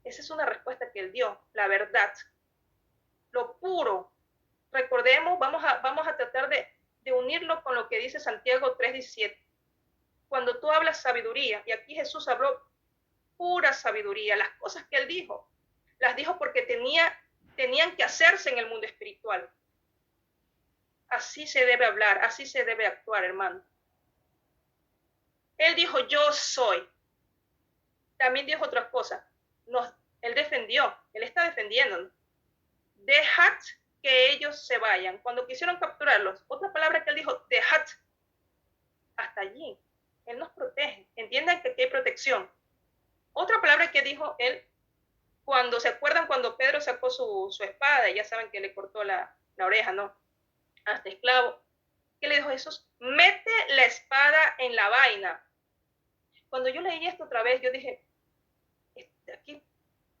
Esa es una respuesta que él dio, la verdad. Lo puro. Recordemos, vamos a tratar de unirlo con lo que dice Santiago 3:17. Cuando tú hablas sabiduría, y aquí Jesús habló pura sabiduría, las cosas que él dijo, las dijo porque tenían que hacerse en el mundo espiritual. Así se debe hablar, así se debe actuar, hermano. Él dijo, yo soy. También dijo otras cosas. Él defendió, él está defendiéndonos. Dejad que ellos se vayan. Cuando quisieron capturarlos, otra palabra que él dijo, dejad. Hasta allí. Él nos protege. Entiendan que aquí hay protección. Otra palabra que dijo él, cuando se acuerdan cuando Pedro sacó su espada, y ya saben que le cortó la oreja, ¿no? Hasta esclavo. ¿Qué le dijo Jesús? Mete la espada en la vaina. Cuando yo leí esto otra vez, yo dije, aquí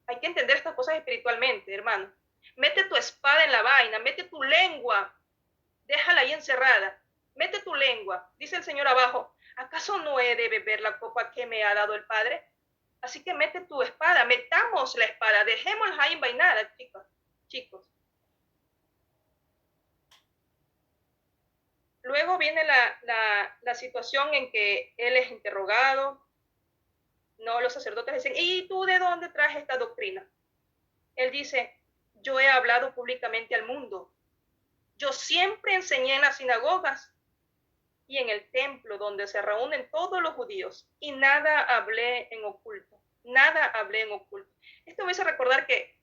hay que entender estas cosas espiritualmente, hermano. Mete tu espada en la vaina, mete tu lengua, déjala ahí encerrada. Mete tu lengua, dice el Señor abajo, ¿acaso no he de beber la copa que me ha dado el Padre? Así que mete tu espada, metamos la espada, dejémosla ahí envainada, chicos. Luego viene la situación en que él es interrogado, No, los sacerdotes dicen, ¿y tú de dónde traes esta doctrina? Él dice, yo he hablado públicamente al mundo. Yo siempre enseñé en las sinagogas y en el templo donde se reúnen todos los judíos, y nada hablé en oculto. Nada hablé en oculto. Esto me hace recordar que,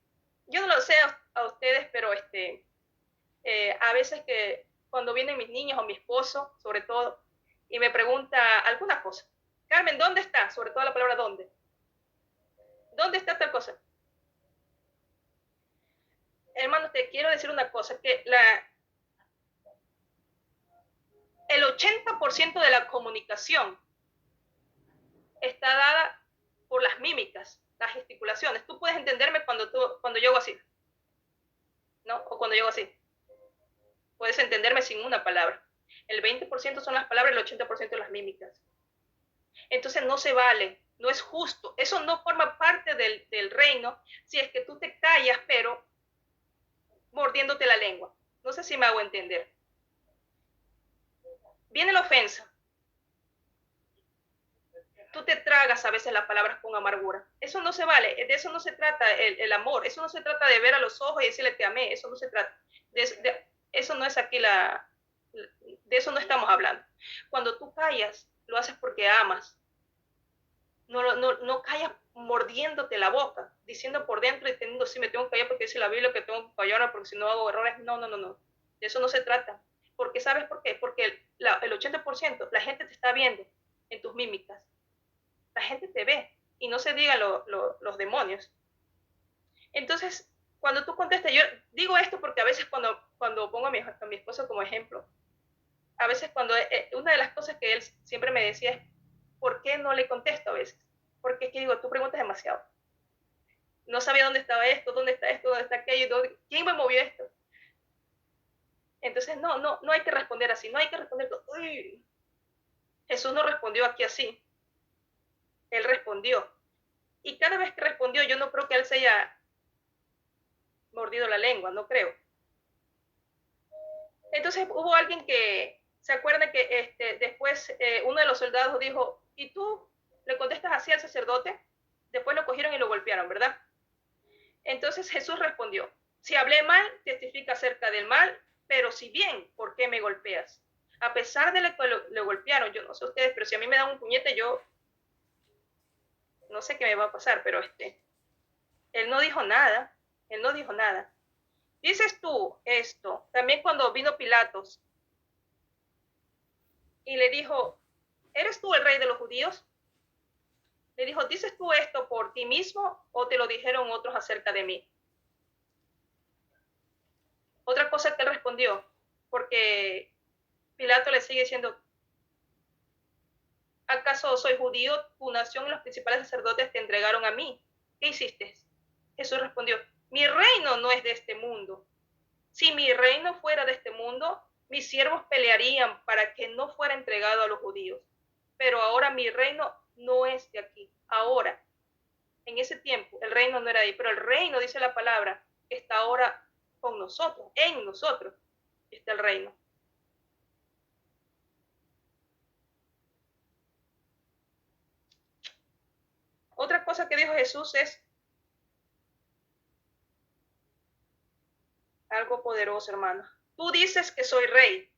yo no lo sé a ustedes, pero a veces que cuando vienen mis niños o mi esposo, sobre todo, y me pregunta alguna cosa, Carmen, ¿dónde está? Sobre todo la palabra ¿dónde? ¿Dónde está tal cosa? Hermanos, te quiero decir una cosa, que el 80% de la comunicación está dada por las mímicas, las gesticulaciones. Tú puedes entenderme cuando yo hago así, ¿no? O cuando yo hago así. Puedes entenderme sin una palabra. El 20% son las palabras, el 80% las mímicas. Entonces no se vale, no es justo. Eso no forma parte del reino si es que tú te callas, pero mordiéndote la lengua. No sé si me hago entender. Viene la ofensa. Tú te tragas a veces las palabras con amargura. Eso no se vale, de eso no se trata el amor, eso no se trata de ver a los ojos y decirle te amé, eso no se trata. Eso no es aquí de eso no estamos hablando. Cuando tú callas, lo haces porque amas. No callas mordiéndote la boca, diciendo por dentro y teniendo, sí, me tengo que callar porque dice la Biblia que tengo que callar porque si no hago errores. No. De eso no se trata. Porque ¿sabes por qué? Porque el 80%, la gente te está viendo en tus mímicas. La gente te ve y no se digan los demonios. Entonces, cuando tú contestas, yo digo esto porque a veces cuando pongo a mi esposo como ejemplo, a veces una de las cosas que él siempre me decía es, ¿por qué no le contesto a veces? Porque es que digo, tú preguntas demasiado. No sabía dónde estaba esto, dónde está aquello, quién me movió esto. Entonces, no hay que responder así, no hay que responder, uy, Jesús no respondió aquí así. Él respondió. Y cada vez que respondió, yo no creo que él se haya mordido la lengua, no creo. Entonces hubo alguien que se acuerda que después uno de los soldados dijo, ¿y tú le contestas así al sacerdote? Después lo cogieron y lo golpearon, ¿verdad? Entonces Jesús respondió, si hablé mal, testifica acerca del mal, pero si bien, ¿por qué me golpeas? A pesar de que lo golpearon, yo no sé ustedes, pero si a mí me dan un puñete, yo no sé qué me va a pasar, pero él no dijo nada, él no dijo nada. Dices tú esto, también cuando vino Pilatos y le dijo, ¿eres tú el rey de los judíos? Le dijo, ¿dices tú esto por ti mismo o te lo dijeron otros acerca de mí? Otra cosa que él respondió, porque Pilato le sigue diciendo, ¿acaso soy judío? Tu nación y los principales sacerdotes te entregaron a mí. ¿Qué hiciste? Jesús respondió, mi reino no es de este mundo. Si mi reino fuera de este mundo, mis siervos pelearían para que no fuera entregado a los judíos. Pero ahora mi reino no es de aquí. Ahora, en ese tiempo, el reino no era ahí, pero el reino, dice la palabra, está ahora con nosotros, en nosotros está el reino. Otra cosa que dijo Jesús es algo poderoso, hermano. Tú dices que soy rey.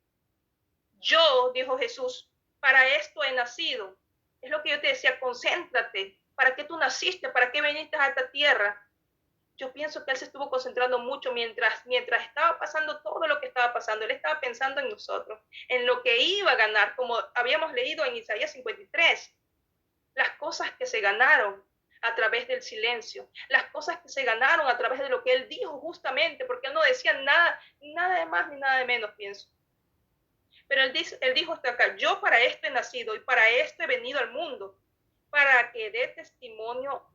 Yo, dijo Jesús, para esto he nacido. Es lo que yo te decía, concéntrate. ¿Para qué tú naciste? ¿Para qué viniste a esta tierra? Yo pienso que él se estuvo concentrando mucho mientras estaba pasando todo lo que estaba pasando. Él estaba pensando en nosotros, en lo que iba a ganar, como habíamos leído en Isaías 53. Las cosas que se ganaron a través del silencio, las cosas que se ganaron a través de lo que él dijo justamente, porque él no decía nada de más ni nada de menos, pienso. Pero él dijo hasta acá, yo para esto he nacido y para esto he venido al mundo, para que dé testimonio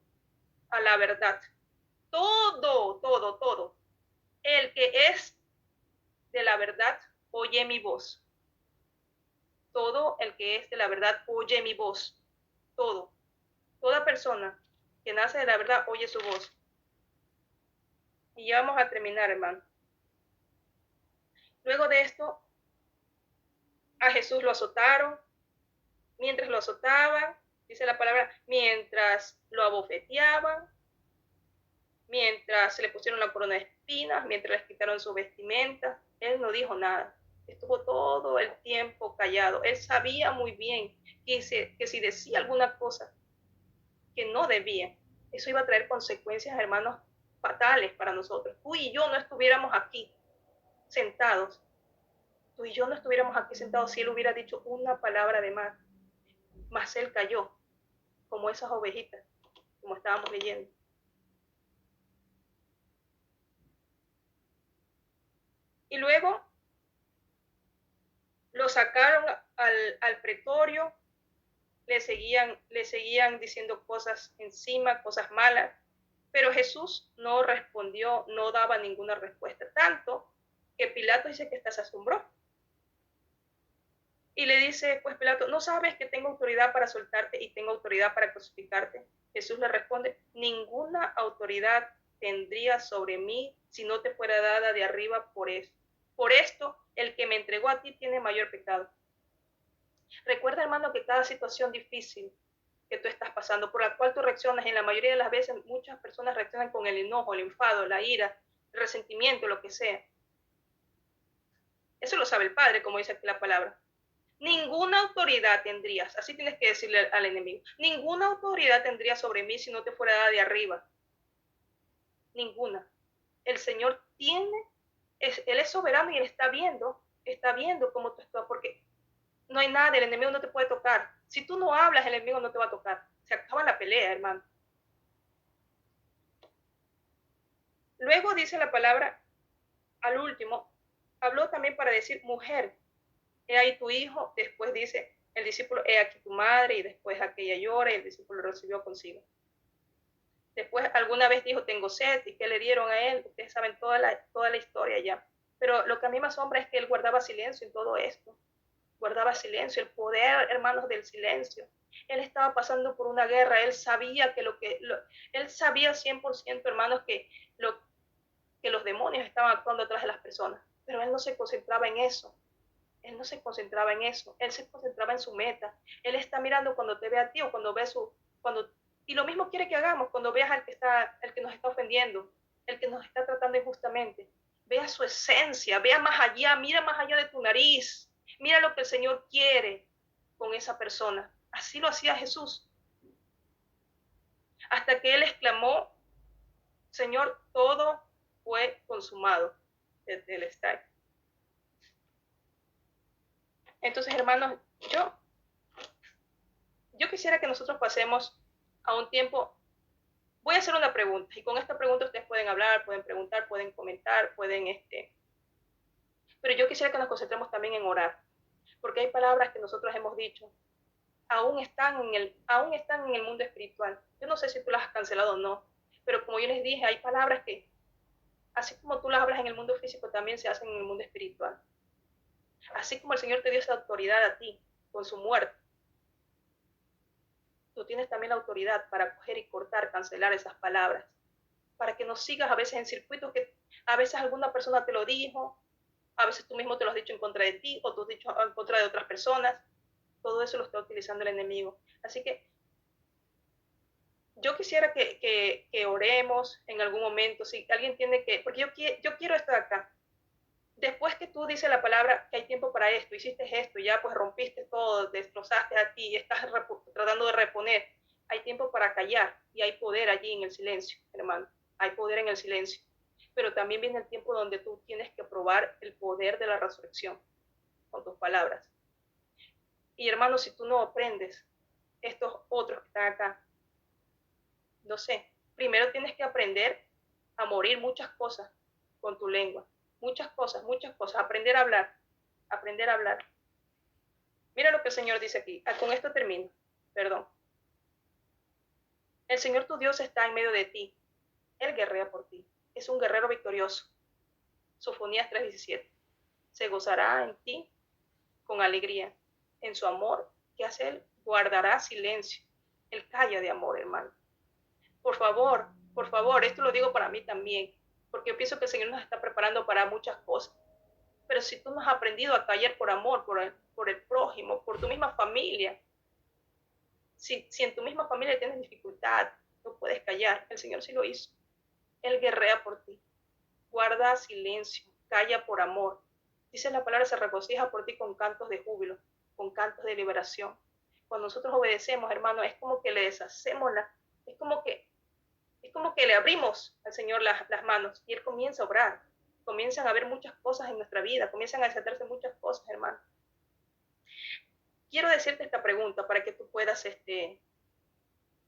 a la verdad. Todo. El que es de la verdad, oye mi voz. Todo el que es de la verdad, oye mi voz. Todo. Toda persona que nace de la verdad, oye su voz. Y ya vamos a terminar, hermano. Luego de esto, a Jesús lo azotaron. Mientras lo azotaban, Dice la palabra, mientras lo abofeteaban, mientras se le pusieron la corona de espinas, mientras les quitaron su vestimenta, él no dijo nada. Estuvo todo el tiempo callado. Él sabía muy bien que si decía alguna cosa que no debía, eso iba a traer consecuencias, hermanos, fatales para nosotros. Tú y yo no estuviéramos aquí sentados. Tú y yo no estuviéramos aquí sentados si él hubiera dicho una palabra de más. Mas él cayó, como esas ovejitas, como estábamos leyendo. Y luego lo sacaron al pretorio, le seguían diciendo cosas encima, cosas malas, pero Jesús no respondió, no daba ninguna respuesta, tanto que Pilato dice que hasta se asombró. Y le dice, pues Pilato, ¿no sabes que tengo autoridad para soltarte y tengo autoridad para crucificarte? Jesús le responde, ninguna autoridad tendría sobre mí si no te fuera dada de arriba por esto. Por esto, el que me entregó a ti tiene mayor pecado. Recuerda, hermano, que cada situación difícil que tú estás pasando, por la cual tú reaccionas, en la mayoría de las veces muchas personas reaccionan con el enojo, el enfado, la ira, el resentimiento, lo que sea. Eso lo sabe el Padre, como dice aquí la palabra. Ninguna autoridad tendrías, así tienes que decirle al enemigo, ninguna autoridad tendrías sobre mí si no te fuera dada de arriba. Ninguna. El Señor Él es soberano y Él está viendo cómo tú estás, porque no hay nada, el enemigo no te puede tocar. Si tú no hablas, el enemigo no te va a tocar. Se acaba la pelea, hermano. Luego dice la palabra, al último, habló también para decir, mujer, he ahí tu hijo. Después dice el discípulo, he aquí tu madre, y después aquella llora y el discípulo lo recibió consigo. Después alguna vez dijo, tengo sed, y que le dieron a él. Ustedes saben toda la historia ya. Pero lo que a mí me asombra es que él guardaba silencio en todo esto. Guardaba silencio, el poder, hermanos, del silencio. Él estaba pasando por una guerra, él sabía él sabía 100%, hermanos, que los demonios estaban actuando atrás de las personas, pero él no se concentraba en eso. Él no se concentraba en eso, él se concentraba en su meta. Él está mirando cuando te ve a ti o cuando ve y lo mismo quiere que hagamos cuando veas al que nos está ofendiendo, el que nos está tratando injustamente. Vea su esencia, vea más allá, mira más allá de tu nariz, mira lo que el Señor quiere con esa persona. Así lo hacía Jesús. Hasta que él exclamó, Señor, todo fue consumado. Desde el estar. Entonces, hermanos, yo quisiera que nosotros pasemos a un tiempo. Voy a hacer una pregunta, y con esta pregunta ustedes pueden hablar, pueden preguntar, pueden comentar, pero yo quisiera que nos concentremos también en orar, porque hay palabras que nosotros hemos dicho, aún están en el mundo espiritual. Yo no sé si tú las has cancelado o no, pero como yo les dije, hay palabras que, así como tú las hablas en el mundo físico, también se hacen en el mundo espiritual. Así como el Señor te dio esa autoridad a ti, con su muerte, tú tienes también la autoridad para coger y cortar, cancelar esas palabras, para que no sigas a veces en circuitos que a veces alguna persona te lo dijo, a veces tú mismo te lo has dicho en contra de ti, o tú has dicho en contra de otras personas. Todo eso lo está utilizando el enemigo. Así que yo quisiera que oremos en algún momento, si alguien tiene que, porque yo quiero esto de acá. Después que tú dices la palabra que hay tiempo para esto, hiciste esto, ya pues rompiste todo, destrozaste a ti y estás tratando de reponer, hay tiempo para callar y hay poder allí en el silencio, hermano. Hay poder en el silencio. Pero también viene el tiempo donde tú tienes que probar el poder de la resurrección con tus palabras. Y hermano, si tú no aprendes, estos otros que están acá, no sé, primero tienes que aprender a morir muchas cosas con tu lengua. Muchas cosas, aprender a hablar. Mira lo que el Señor dice aquí, con esto termino, perdón. El Señor tu Dios está en medio de ti, Él guerrea por ti, es un guerrero victorioso. Sofonías 3:17, se gozará en ti con alegría, en su amor, ¿qué hace Él? Guardará silencio, Él calla de amor, hermano. Por favor, esto lo digo para mí también, porque yo pienso que el Señor nos está preparando para muchas cosas. Pero si tú no has aprendido a callar por amor, por el prójimo, por tu misma familia, Si en tu misma familia tienes dificultad, no puedes callar, el Señor sí lo hizo. Él guerrea por ti. Guarda silencio, calla por amor. Dice la palabra, se regocija por ti con cantos de júbilo, con cantos de liberación. Cuando nosotros obedecemos, hermano, es como que le deshacemos es como que le abrimos al Señor las manos y Él comienza a obrar. Comienzan a haber muchas cosas en nuestra vida, comienzan a desatarse muchas cosas, hermano. Quiero decirte esta pregunta para que tú puedas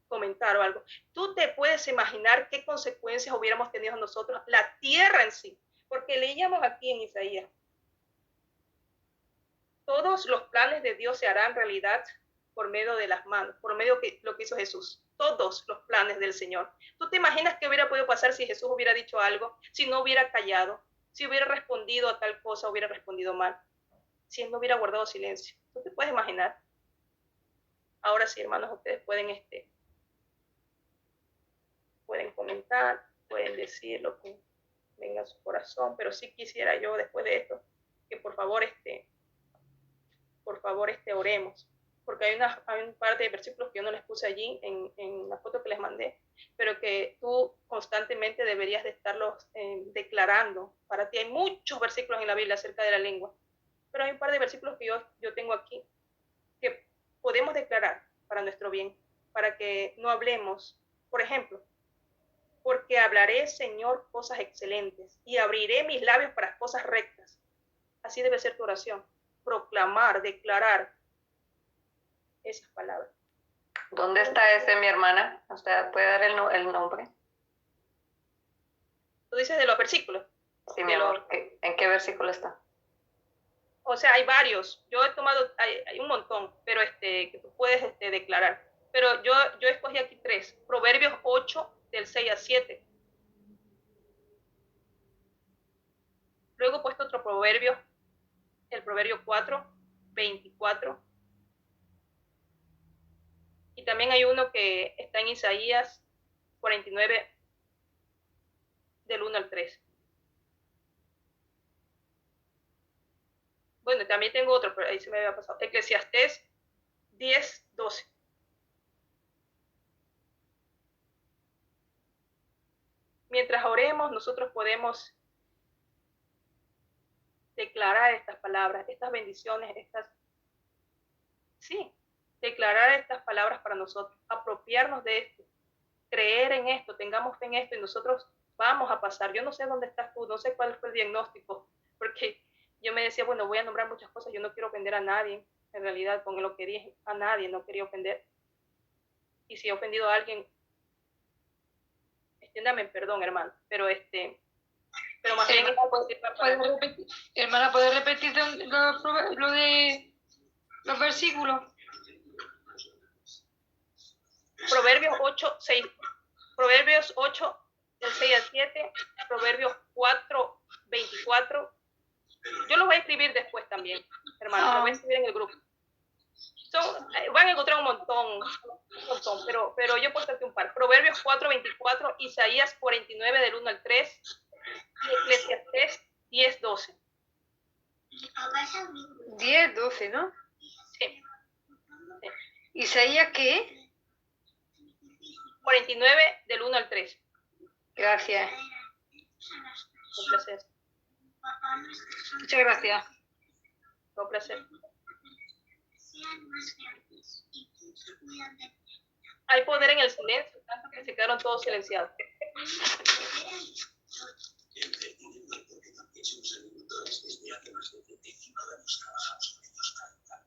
comentar o algo. ¿Tú te puedes imaginar qué consecuencias hubiéramos tenido nosotros, la tierra en sí? Porque leíamos aquí en Isaías, todos los planes de Dios se harán realidad por medio de las manos, por medio de lo que hizo Jesús. Todos los planes del Señor. ¿Tú te imaginas qué hubiera podido pasar si Jesús hubiera dicho algo, si no hubiera callado, si hubiera respondido a tal cosa, hubiera respondido mal, si Él no hubiera guardado silencio? ¿Tú te puedes imaginar? Ahora sí, hermanos, ustedes pueden comentar, pueden decir lo que venga a su corazón, pero sí quisiera yo después de esto que por favor oremos, porque hay un par de versículos que yo no les puse allí en la foto que les mandé, pero que tú constantemente deberías de estarlos declarando. Para ti hay muchos versículos en la Biblia acerca de la lengua, pero hay un par de versículos que yo tengo aquí que podemos declarar para nuestro bien, para que no hablemos. Por ejemplo, porque hablaré, Señor, cosas excelentes y abriré mis labios para cosas rectas. Así debe ser tu oración. Proclamar, declarar esas palabras. ¿Dónde está ese, mi hermana? ¿Usted puede dar el nombre? Tú dices de los versículos. Sí, mi amor. ¿En qué versículo está? O sea, hay varios. Yo he tomado, hay un montón, pero que tú puedes declarar. Pero yo escogí aquí 3. Proverbios 8, del 6 al 7. Luego he puesto otro proverbio, el proverbio 4, 24. Y también hay uno que está en Isaías 49, del 1 al 3. Bueno, también tengo otro, pero ahí se me había pasado. Eclesiastés 10, 12. Mientras oremos, nosotros podemos declarar estas palabras, estas bendiciones, declarar estas palabras para nosotros, apropiarnos de esto, creer en esto, tengamos fe en esto y nosotros vamos a pasar. Yo no sé dónde estás tú, no sé cuál fue el diagnóstico, porque yo me decía, bueno, voy a nombrar muchas cosas, yo no quiero ofender a nadie, en realidad con lo que dije, a nadie, no quería ofender. Y si he ofendido a alguien, extiéndame perdón, hermano, pero más bien... Hermana, ¿puedes repetir lo de los versículos? Proverbios 8, 6, Proverbios 8, del 6 al 7, Proverbios 4, 24. Yo los voy a escribir después también, hermano, lo voy a escribir en el grupo. Van a encontrar un montón, pero yo he puesto aquí un par. Proverbios 4, 24, Isaías 49, del 1 al 3, y Eclesiastés 10, 12. 10, 12, ¿no? Sí. ¿Isaías qué? 49, del 1 al 3. Gracias. Un placer. Muchas gracias. Un placer. Hay poder en el silencio, tanto que se quedaron todos silenciados.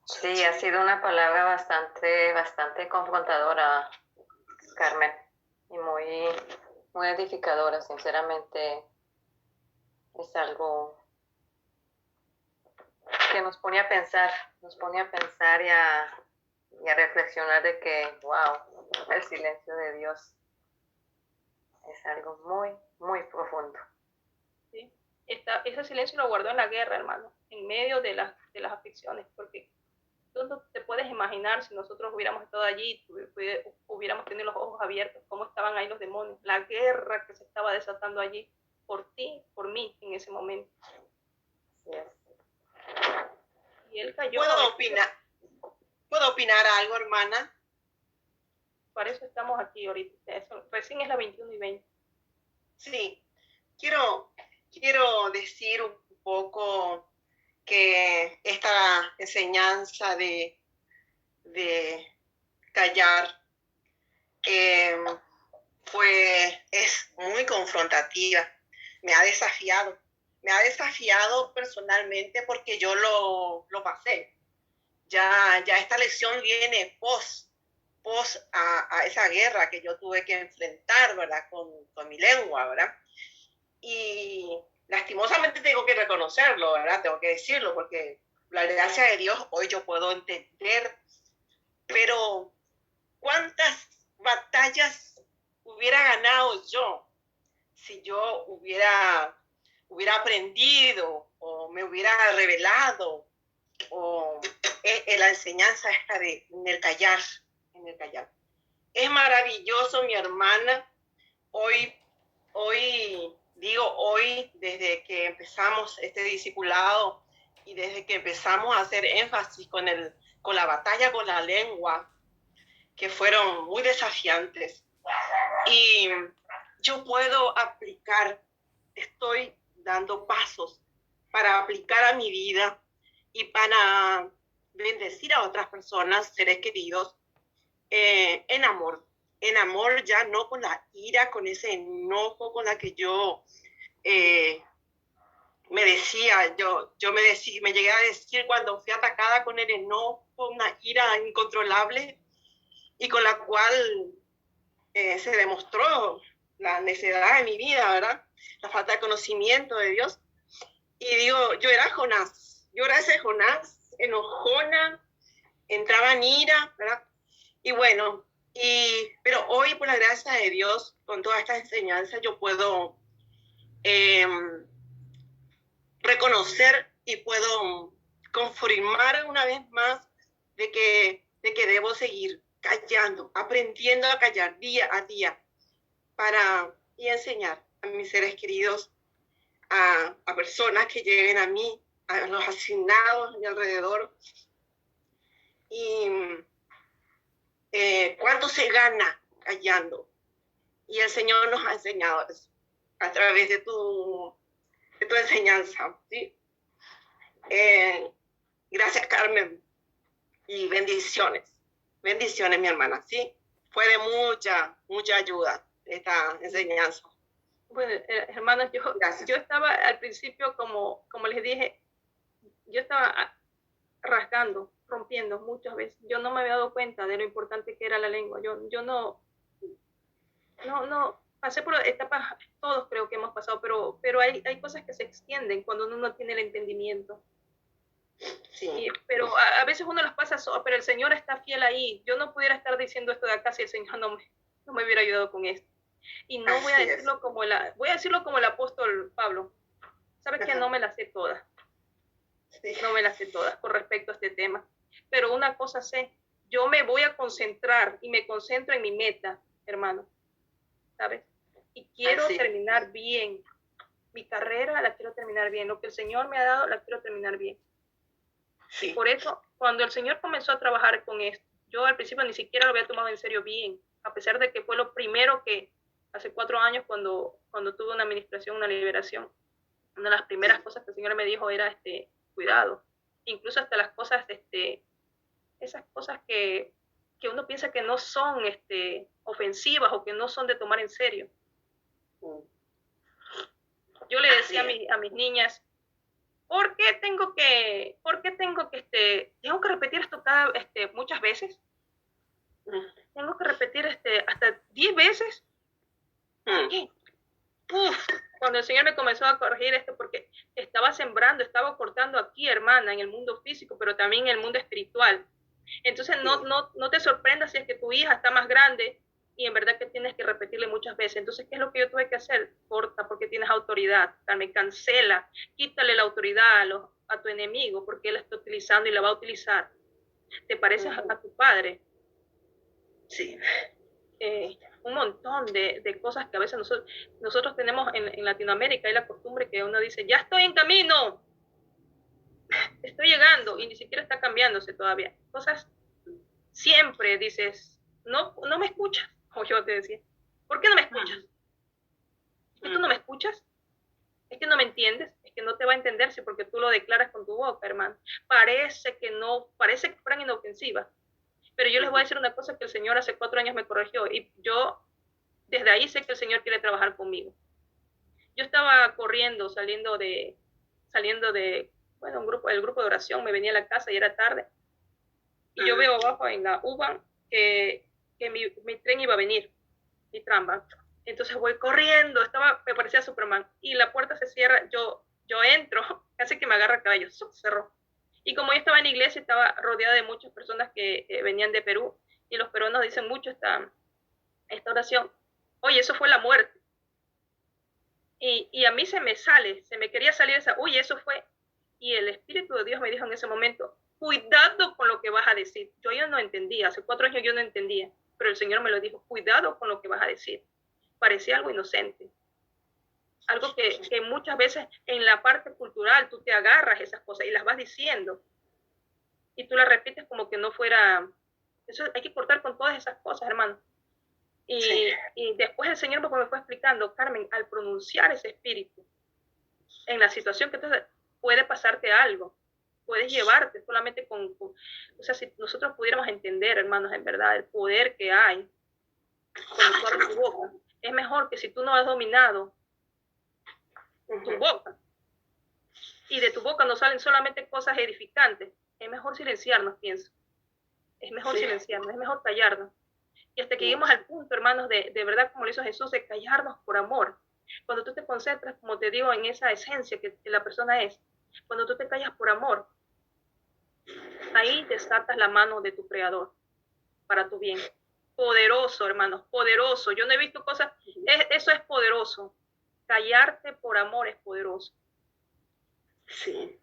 Sí, ha sido una palabra bastante confrontadora, Carmen, y muy edificadora. Sinceramente, es algo que nos pone a pensar y a reflexionar de que, wow, el silencio de Dios es algo muy profundo. ¿Sí? Ese silencio lo guardó en la guerra, hermano, en medio de las aflicciones, porque tú no te puedes imaginar si nosotros hubiéramos estado allí, hubiéramos tenido los ojos abiertos, cómo estaban ahí los demonios, la guerra que se estaba desatando allí por ti, por mí en ese momento. Yes. Y él cayó. ¿Puedo opinar algo, hermana? Para eso estamos aquí ahorita. Eso, recién es la 21 y 20. Sí, quiero decir un poco que esta enseñanza de callar es muy confrontativa. Me ha desafiado personalmente porque yo lo pasé. Ya esta lección viene post a esa guerra que yo tuve que enfrentar, ¿verdad? Con mi lengua, ¿verdad? Y lastimosamente tengo que reconocerlo, ¿verdad? Tengo que decirlo, porque la gracia de Dios hoy yo puedo entender, pero ¿cuántas batallas hubiera ganado yo si yo hubiera aprendido o me hubiera revelado o en la enseñanza esta en el callar? Es maravilloso, mi hermana. Hoy, desde que empezamos este discipulado y desde que empezamos a hacer énfasis con la batalla con la lengua, que fueron muy desafiantes, y yo puedo estoy dando pasos para aplicar a mi vida y para bendecir a otras personas, seres queridos, en amor, ya no con la ira, con ese enojo con la que yo me llegué a decir cuando fui atacada con el enojo, una ira incontrolable y con la cual se demostró la necedad de mi vida, ¿verdad? La falta de conocimiento de Dios. Y digo, yo era ese Jonás, enojona, entraba en ira, ¿verdad? Y bueno, pero hoy por la gracia de Dios, con toda esta enseñanza, yo puedo reconocer y puedo confirmar una vez más de que debo seguir callando, aprendiendo a callar día a día y enseñar a mis seres queridos, a personas que lleguen a mí, a los asignados a mi alrededor. Y cuánto se gana callando. Y el Señor nos ha enseñado eso a través de tu enseñanza, ¿sí? Gracias, Carmen, y bendiciones, mi hermana, ¿sí? Fue de mucha ayuda esta enseñanza. Bueno, hermanos, yo estaba al principio, como les dije, yo estaba rasgando, rompiendo muchas veces. Yo no me había dado cuenta de lo importante que era la lengua. Yo no pasé por etapas, todos creo que hemos pasado, pero hay cosas que se extienden cuando uno no tiene el entendimiento. Sí. Pero a veces uno las pasa, pero el Señor está fiel ahí. Yo no pudiera estar diciendo esto de acá si el Señor no me hubiera ayudado con esto. Y no voy a decirlo como el apóstol Pablo. Sabes que no me las sé todas. No me las sé todas con respecto a este tema. Pero una cosa sé, yo me voy a concentrar y me concentro en mi meta, hermano. ¿Sabes? Y quiero terminar bien. Mi carrera la quiero terminar bien. Lo que el Señor me ha dado, la quiero terminar bien. Sí. Y por eso, cuando el Señor comenzó a trabajar con esto, yo al principio ni siquiera lo había tomado en serio bien, a pesar de que fue lo primero que hace 4 años cuando tuve una administración, una liberación, una de las primeras cosas que el Señor me dijo era cuidado. Incluso hasta las cosas, esas cosas que uno piensa que no son ofensivas o que no son de tomar en serio. Yo le decía a mis niñas, ¿por qué tengo que repetir esto muchas veces? Tengo que repetir hasta 10 veces. Cuando el Señor me comenzó a corregir porque estaba sembrando, estaba cortando aquí, hermana, en el mundo físico, pero también en el mundo espiritual. Entonces no te sorprendas si es que tu hija está más grande y en verdad que tienes que repetirle muchas veces. Entonces, ¿qué es lo que yo tuve que hacer? Corta, porque tienes autoridad. Carmen, cancela, quítale la autoridad a tu enemigo, porque él la está utilizando y la va a utilizar. ¿Te pareces a tu padre? Sí. Un montón de cosas que a veces nosotros tenemos en Latinoamérica. Hay la costumbre que uno dice, ya estoy en camino, estoy llegando, y ni siquiera está cambiándose todavía. Cosas siempre dices, no me escuchas. O yo te decía, ¿por qué no me escuchas? ¿Es que tú no me escuchas? ¿Es que no me entiendes? Es que no te va a entender si porque tú lo declaras con tu boca, hermano. Parece que fueran inofensivas. Pero yo les voy a decir una cosa que el Señor hace 4 años me corrigió y yo desde ahí sé que el Señor quiere trabajar conmigo. Yo estaba corriendo, saliendo de, bueno, el grupo de oración, me venía a la casa y era tarde. Y yo veo abajo en la U-Bahn que mi tren iba a venir, mi trampa. Entonces voy corriendo, me parecía Superman, y la puerta se cierra, yo entro, casi que me agarra el caballo, se cerró. Y como yo estaba en la iglesia, estaba rodeada de muchas personas que venían de Perú, y los peruanos dicen mucho esta oración, oye, eso fue la muerte. Y a mí se me quería salir esa, uy, eso fue. Y el Espíritu de Dios me dijo en ese momento, cuidado con lo que vas a decir. Yo ya no entendía, hace 4 años yo no entendía, pero el Señor me lo dijo, cuidado con lo que vas a decir. Parecía algo inocente. Algo que muchas veces en la parte cultural tú te agarras esas cosas y las vas diciendo. Y tú las repites como que no fuera... Eso hay que cortar con todas esas cosas, hermano. Y después el Señor me fue explicando, Carmen, al pronunciar ese espíritu, en la situación que entonces puede pasarte algo, puedes llevarte solamente o sea, si nosotros pudiéramos entender, hermanos, en verdad, el poder que hay cuando tú abres tu boca, es mejor que si tú no has dominado tu boca, y de tu boca no salen solamente cosas edificantes, es mejor silenciarnos, pienso. Es mejor silenciarnos, es mejor callarnos. Y hasta que lleguemos al punto, hermanos, de verdad, como lo hizo Jesús, de callarnos por amor. Cuando tú te concentras, como te digo, en esa esencia que la persona es, cuando tú te callas por amor, ahí desatas la mano de tu Creador para tu bien. Poderoso, hermanos, poderoso. Yo no he visto cosas, eso es poderoso. Callarte por amor es poderoso. Sí.